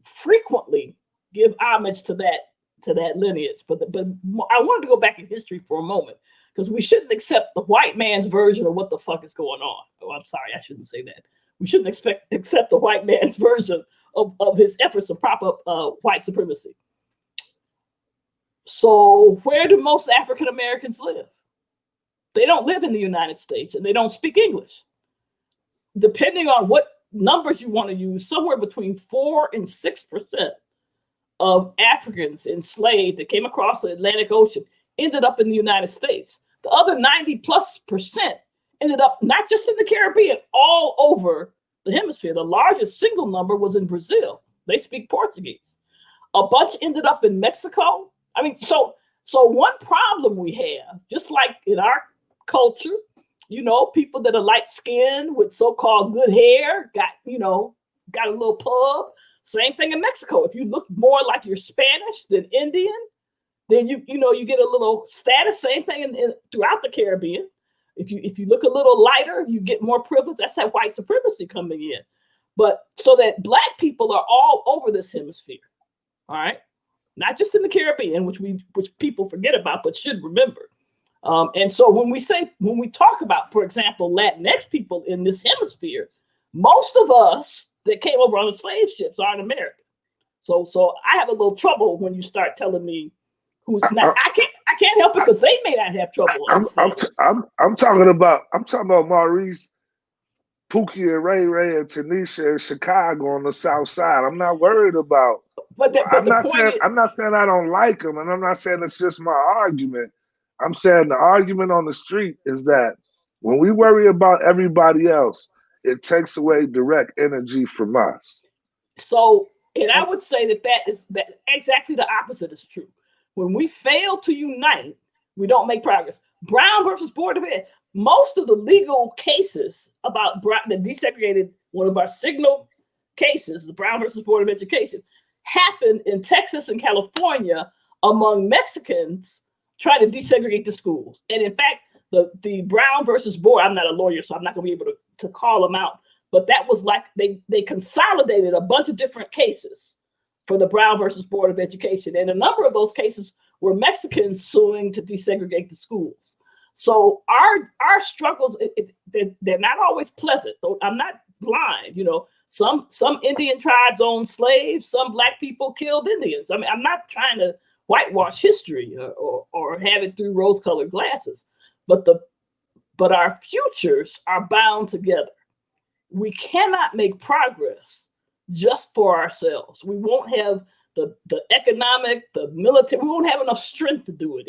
frequently give homage to that lineage. But I wanted to go back in history for a moment, because we shouldn't accept the white man's version of what the fuck is going on. Oh, I'm sorry, I shouldn't say that. We shouldn't accept the white man's version of his efforts to prop up white supremacy. So where do most African Americans live? They don't live in the United States, and they don't speak English. Depending on what numbers you want to use, somewhere between 4 and 6% of Africans enslaved that came across the Atlantic Ocean ended up in the United States. The other 90+% ended up not just in the Caribbean, all over the hemisphere. The largest single number was in Brazil. They speak Portuguese. A bunch ended up in Mexico. I mean, so one problem we have, just like in our culture, you know, people that are light skinned with so-called good hair got a little pub. Same thing in Mexico. If you look more like you're Spanish than Indian, then you get a little status. Same thing throughout the Caribbean. If you look a little lighter, you get more privilege. That's that white supremacy coming in. But so that Black people are all over this hemisphere. All right. Not just in the Caribbean, which people forget about, but should remember. And so when we talk about, for example, Latinx people in this hemisphere, most of us that came over on the slave ships aren't American. So I have a little trouble when you start telling me who's not. I can't help it because they may not have trouble. I'm talking about Maurice, Pookie, and Ray Ray, and Tanisha in Chicago on the South Side. I'm not worried about. I'm not saying I don't like them, and I'm not saying it's just my argument. I'm saying the argument on the street is that when we worry about everybody else, it takes away direct energy from us. So, and I would say that exactly the opposite is true. When we fail to unite, we don't make progress. Brown versus Board of Ed, most of the legal cases about the desegregated, one of our signal cases, the Brown versus Board of Education, happened in Texas and California among Mexicans trying to desegregate the schools. And in fact, the Brown versus Board, I'm not a lawyer, so I'm not going to be able to call them out, but that was like they consolidated a bunch of different cases for the Brown versus Board of Education. And a number of those cases were Mexicans suing to desegregate the schools. So our struggles, they're not always pleasant. I'm not blind, you know. Some Indian tribes owned slaves, some Black people killed Indians. I mean, I'm not trying to whitewash history or have it through rose-colored glasses, but our futures are bound together. We cannot make progress just for ourselves. We won't have the economic, the military, we won't have enough strength to do it.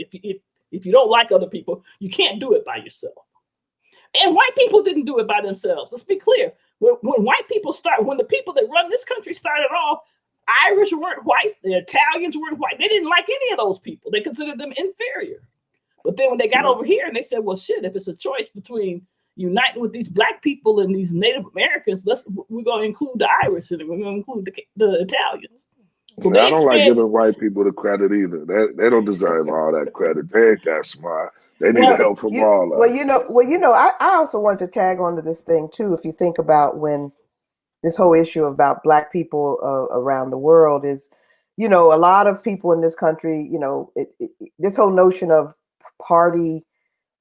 If you don't like other people, you can't do it by yourself. And white people didn't do it by themselves. Let's be clear. When the people that run this country started off, Irish weren't white, the Italians weren't white. They didn't like any of those people. They considered them inferior. But then when they got over here and they said, well, shit, if it's a choice between uniting with these Black people and these Native Americans, we're going to include the Irish and we're going to include the Italians. So I don't like giving white people the credit either. They don't deserve all that credit. They ain't that smart. They need help from all of us. I also wanted to tag onto this thing too. If you think about when this whole issue about Black people around the world is, you know, a lot of people in this country, you know, this whole notion of party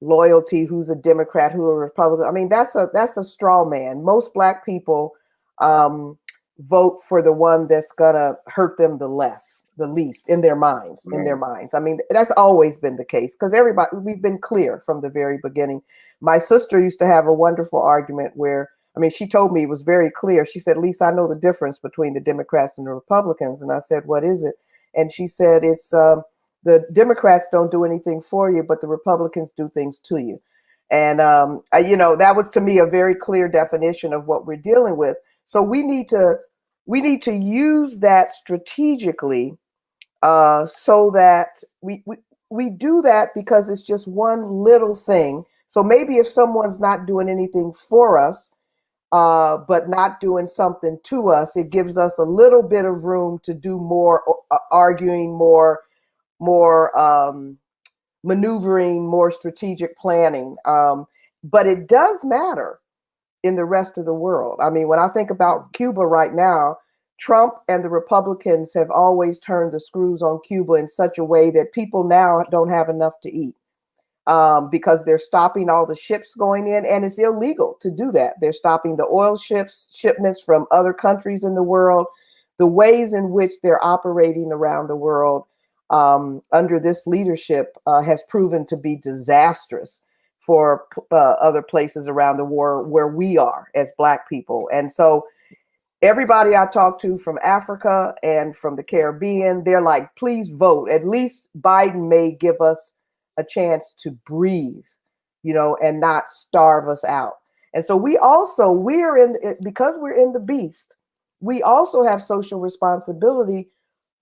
loyalty, who's a Democrat, who a Republican. I mean, that's a straw man. Most Black people vote for the one that's gonna hurt them the least in their minds. I mean, that's always been the case because we've been clear from the very beginning. My sister used to have a wonderful argument where, I mean, she told me it was very clear. She said, Lisa, I know the difference between the Democrats and the Republicans. And I said, what is it? And she said, it's the Democrats don't do anything for you, but the Republicans do things to you. And, you know, that was to me a very clear definition of what we're dealing with. So we need to use that strategically so that we do that because it's just one little thing. So maybe if someone's not doing anything for us, but not doing something to us. It gives us a little bit of room to do more arguing, more maneuvering, more strategic planning. But it does matter in the rest of the world. I mean, when I think about Cuba right now, Trump and the Republicans have always turned the screws on Cuba in such a way that people now don't have enough to eat, because they're stopping all the ships going in, and it's illegal to do that. They're stopping the oil shipments from other countries in the world. The ways in which they're operating around the world under this leadership has proven to be disastrous for other places around the world where we are as Black people. And so everybody I talk to from Africa and from the Caribbean, they're like, please vote. At least Biden may give us a chance to breathe, and not starve us out. And so because we're in the beast, we also have social responsibility.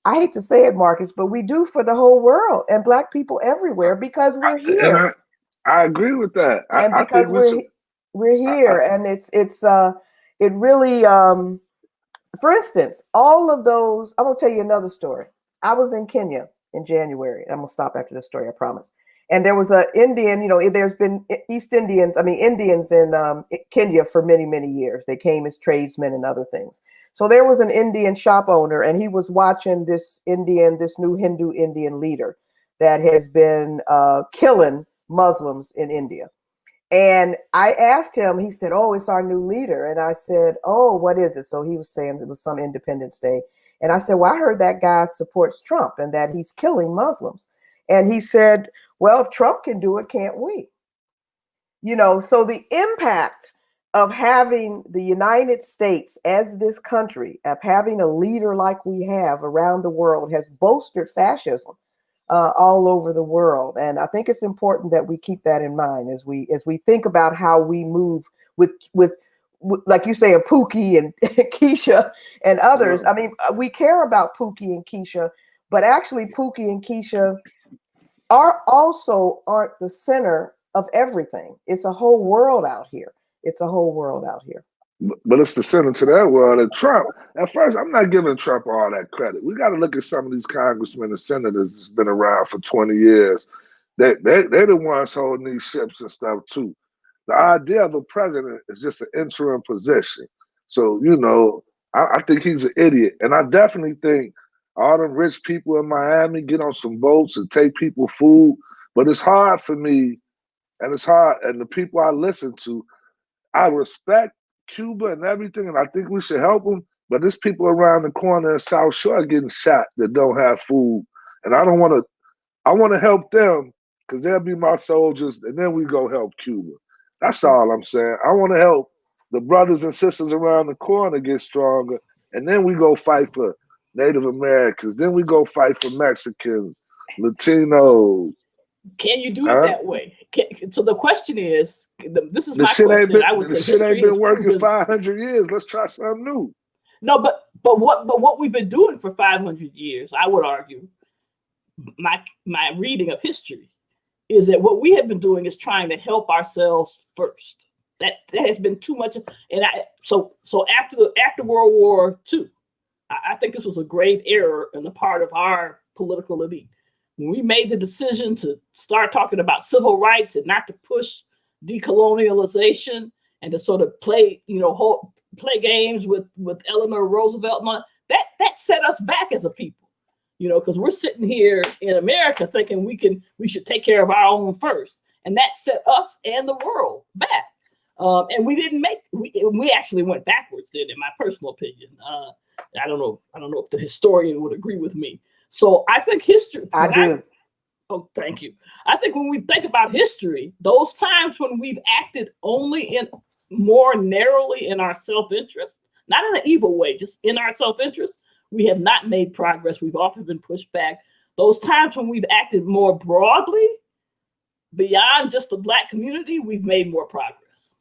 I hate to say it, Marcus, but we do for the whole world and Black people everywhere, because we're here. And I agree with that. And because we're here, and it really, for instance, all of those. I'm gonna tell you another story. I was in Kenya in January. I'm gonna stop after this story, I promise. And there was an Indian. There's been Indians in Kenya for many, many years. They came as tradesmen and other things. So there was an Indian shop owner, and he was watching this new Hindu Indian leader that has been killing Muslims in India. And I asked him, he said, "Oh, it's our new leader." And I said, "Oh, what is it?" So he was saying it was some Independence Day. And I said, "Well, I heard that guy supports Trump and that he's killing Muslims." And he said, "Well, if Trump can do it, can't we?" So the impact of having the United States as this country, of having a leader like we have around the world, has bolstered fascism all over the world. And I think it's important that we keep that in mind as we think about how we move with like you say, a Pookie and Keisha and others. I mean, we care about Pookie and Keisha, but actually Pookie and Keisha aren't the center of everything. It's a whole world out here. But it's the center to that world. And Trump, at first, I'm not giving Trump all that credit. We got to look at some of these congressmen and senators that's been around for 20 years. They're the ones holding these ships and stuff too. The idea of a president is just an interim position. So, I think he's an idiot. And I definitely think all them rich people in Miami get on some boats and take people food. But it's hard for me, and the people I listen to, I respect Cuba and everything, and I think we should help them. But there's people around the corner in South Shore getting shot that don't have food, and I don't want to. I want to help them because they'll be my soldiers, and then we go help Cuba. That's all I'm saying. I want to help the brothers and sisters around the corner get stronger, and then we go fight for Native Americans. Then we go fight for Mexicans, Latinos. Can you do it that way? So the question is, this is my question. I would say the shit ain't been working 500 years. Let's try something new. No, but what we've been doing for 500 years, I would argue, my reading of history is that what we have been doing is trying to help ourselves first. That has been too much. And so after World War II, I think this was a grave error on the part of our political elite. When we made the decision to start talking about civil rights and not to push decolonialization and to sort of play games with Eleanor Roosevelt, that set us back as a people, because we're sitting here in America thinking we should take care of our own first, and that set us and the world back. And we actually went backwards then, in my personal opinion. I don't know if the historian would agree with me. So I think history. I do. Oh, thank you. I think when we think about history, those times when we've acted only more narrowly in our self-interest, not in an evil way, just in our self-interest, we have not made progress. We've often been pushed back. Those times when we've acted more broadly, beyond just the Black community, we've made more progress.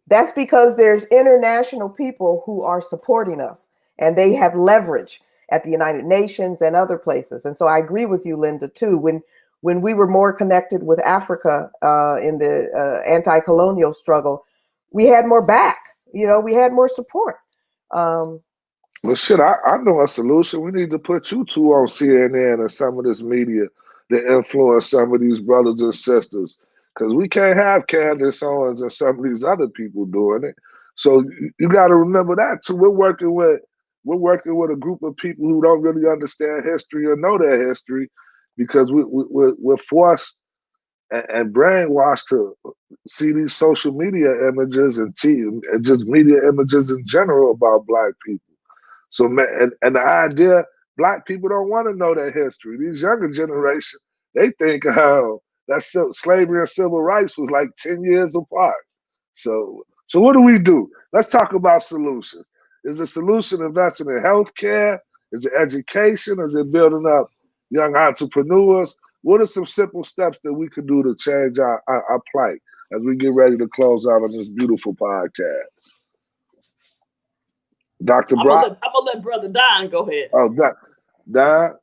That's because there's international people who are supporting us, and they have leverage at the United Nations and other places. And so I agree with you, Linda, too. When we were more connected with Africa in the anti-colonial struggle, we had more back. we had more support. Well, shit, I know a solution. We need to put you two on CNN and some of this media to influence some of these brothers and sisters. Because we can't have Candace Owens and some of these other people doing it. So you got to remember that too. We're working with a group of people who don't really understand history or know their history, because we're forced and brainwashed to see these social media images and just media images in general about Black people. So, and the idea, Black people don't want to know their history. These younger generation, they think that slavery and civil rights was like 10 years apart. So what do we do? Let's talk about solutions. Is the solution investing in healthcare? Is it education? Is it building up young entrepreneurs? What are some simple steps that we could do to change our plight as we get ready to close out on this beautiful podcast? Dr. Brock? I'm gonna let Brother Don go ahead. Oh, Don,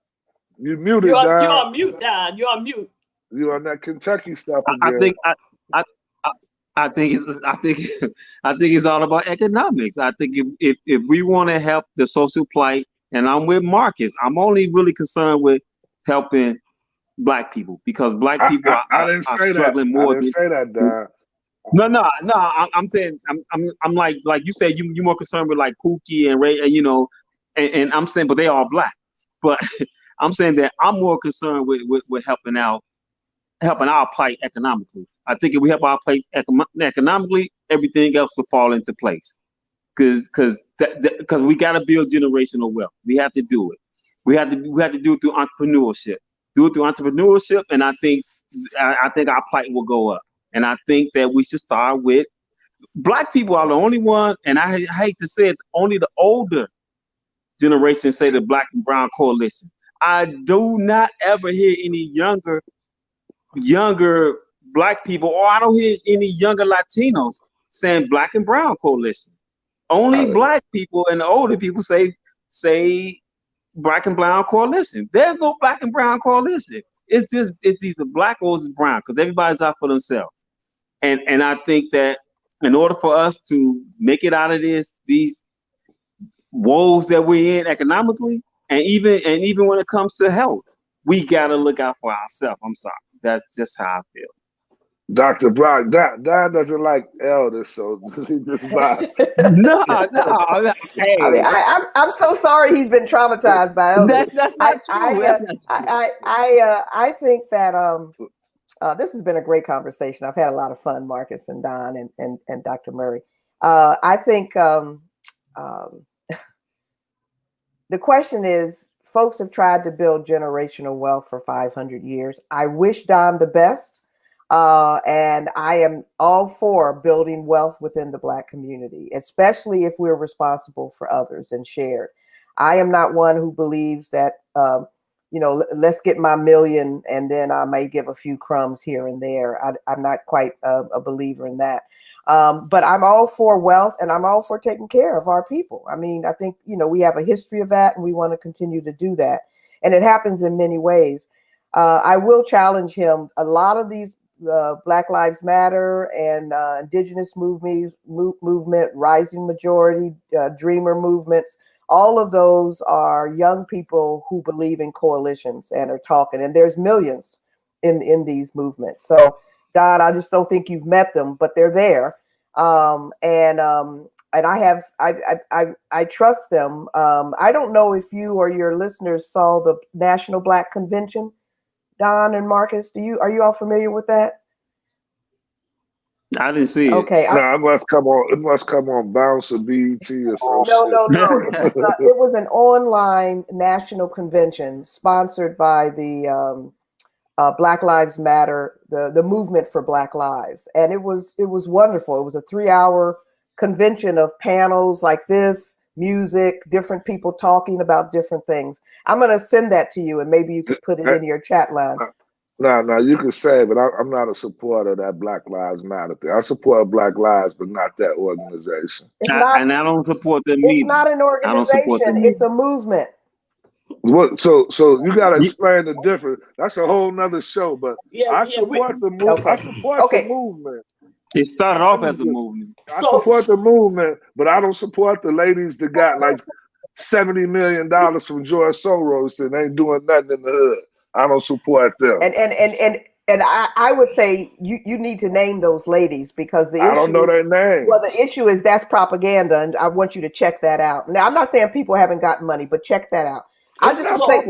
you muted, Don. You're on mute, Don. You're on mute. You're on that Kentucky stuff again. I think it's all about economics. I think if we want to help the social plight, and I'm with Marcus, I'm only really concerned with helping Black people, because Black people are struggling more. I didn't say that, Don. No. I'm saying I'm like you said, you more concerned with like Pookie and Ray, and I'm saying, but they are Black. But I'm saying that I'm more concerned with helping our plight economically. I think if we help our plight economically, everything else will fall into place. Because we got to build generational wealth. We have to do it. We have to do it through entrepreneurship. And I think our plight will go up. And I think that we should start with Black people are the only one, and I hate to say it, only the older generation say the Black and Brown coalition. I do not ever hear any younger Black people, or I don't hear any younger Latinos saying Black and Brown coalition. Only Black people and the older people say Black and Brown coalition. There's no Black and Brown coalition. It's either Black or it's brown, because everybody's out for themselves. And I think that in order for us to make it out of these woes that we're in economically, and even when it comes to health, we gotta look out for ourselves. I'm sorry. That's just how I feel. Dr. Brock, Don doesn't like elders, so he just No. Hey. I mean, I'm so sorry he's been traumatized by elders. That's not true. I think that this has been a great conversation. I've had a lot of fun, Marcus and Don and Dr. Murray. I think the question is, folks have tried to build generational wealth for 500 years. I wish Don the best. And I am all for building wealth within the Black community, especially if we're responsible for others and shared. I am not one who believes that, let's get my million and then I may give a few crumbs here and there. I'm not quite a believer in that. But I'm all for wealth, and I'm all for taking care of our people. I mean, I think, we have a history of that, and we want to continue to do that. And it happens in many ways. I will challenge him. A lot of these Black Lives Matter and indigenous movement, rising majority, dreamer movements, all of those are young people who believe in coalitions and are talking. And there's millions in these movements. So, Don, I just don't think you've met them, but they're there. And I trust them. I don't know if you or your listeners saw the National Black Convention, Don and Marcus. Are you all familiar with that? I didn't see it. Okay. No, it must come on Bounce or BET or something. No. It was an online national convention sponsored by the Black Lives Matter, the movement for Black Lives. And it was wonderful. It was a 3-hour convention of panels like this, music, different people talking about different things. I'm going to send that to you, and maybe you could put it in your chat line. No, you can say it, but I'm not a supporter of that Black Lives Matter thing. I support Black Lives, but not that organization. And I don't support them either. It's not an organization. It's a movement. What? So you got to explain the difference. That's a whole nother show. But I support the movement. I support the movement. It started off as a movement. I support the movement, but I don't support the ladies that got like $70 million from George Soros and ain't doing nothing in the hood. I don't support them. And I would say you need to name those ladies, because the issue, I don't know their names. Well, the issue is that's propaganda, and I want you to check that out. Now, I'm not saying people haven't gotten money, but check that out. I just will say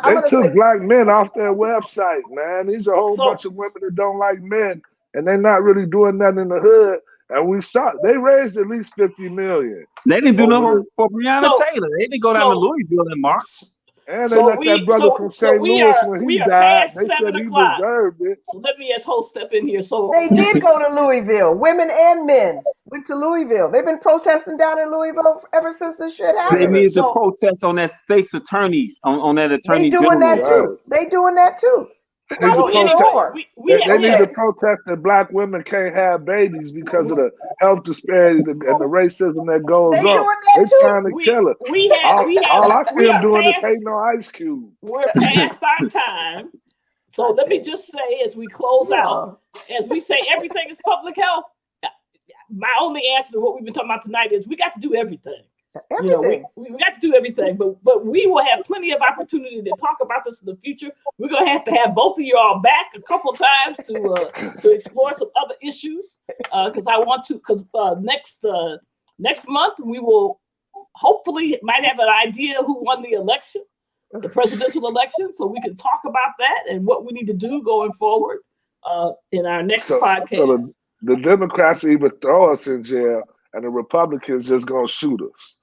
they took black men off their website, man. These are a whole bunch of women that don't like men, and they're not really doing nothing in the hood. And we saw they raised at least 50 million. They didn't do nothing for Breonna Taylor. They didn't go down to Louisville and march. And they let that brother from St. Louis when he died. They said he deserved it. So let me as host step in here. So they did go to Louisville. Women and men went to Louisville. They've been protesting down in Louisville ever since this shit happened. They need to protest on that state's attorneys, on that attorney general. They doing that too. They doing that too. It's not anymore. They need to protest that black women can't have babies because of the health disparity and the racism that goes on. They're trying to kill it. All I see them doing is hating on Ice Cube. We're past our time. So let me just say, as we close out, as we say everything is public health, my only answer to what we've been talking about tonight is we got to do everything. Everything. We got to do everything, but we will have plenty of opportunity to talk about this in the future. We're gonna have to have both of you all back a couple times to explore some other issues, because I want to. Because next month we will hopefully might have an idea who won the election, the presidential election, so we can talk about that and what we need to do going forward in our next podcast. So the Democrats either throw us in jail, and the Republicans just gonna shoot us.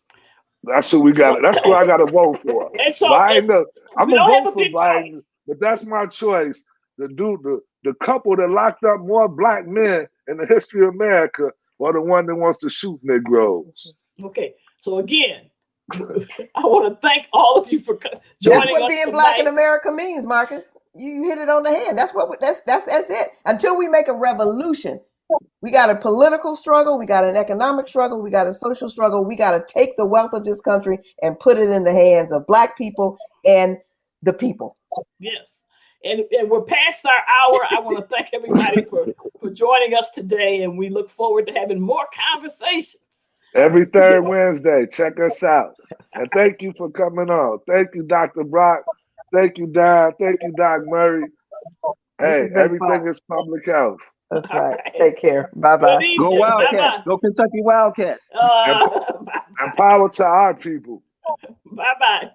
That's who we got. That's who I got to vote for. I'm gonna vote for Biden, but that's my choice. The couple that locked up more black men in the history of America, or the one that wants to shoot Negroes. Okay, so again, I want to thank all of you for joining us. That's what being black in America means, Marcus. You hit it on the head. That's it. Until we make a revolution. We got a political struggle, we got an economic struggle, we got a social struggle. We got to take the wealth of this country and put it in the hands of black people and the people. Yes. And we're past our hour. I want to thank everybody for joining us today, and we look forward to having more conversations. Every third Wednesday. Check us out. And thank you for coming on. Thank you, Dr. Brock. Thank you, Don. Thank you, Doc Murray. Hey, everything is public health. That's right. Take care. Bye-bye. Go Wildcats. Bye-bye. Go Kentucky Wildcats. And power to our people. Bye-bye.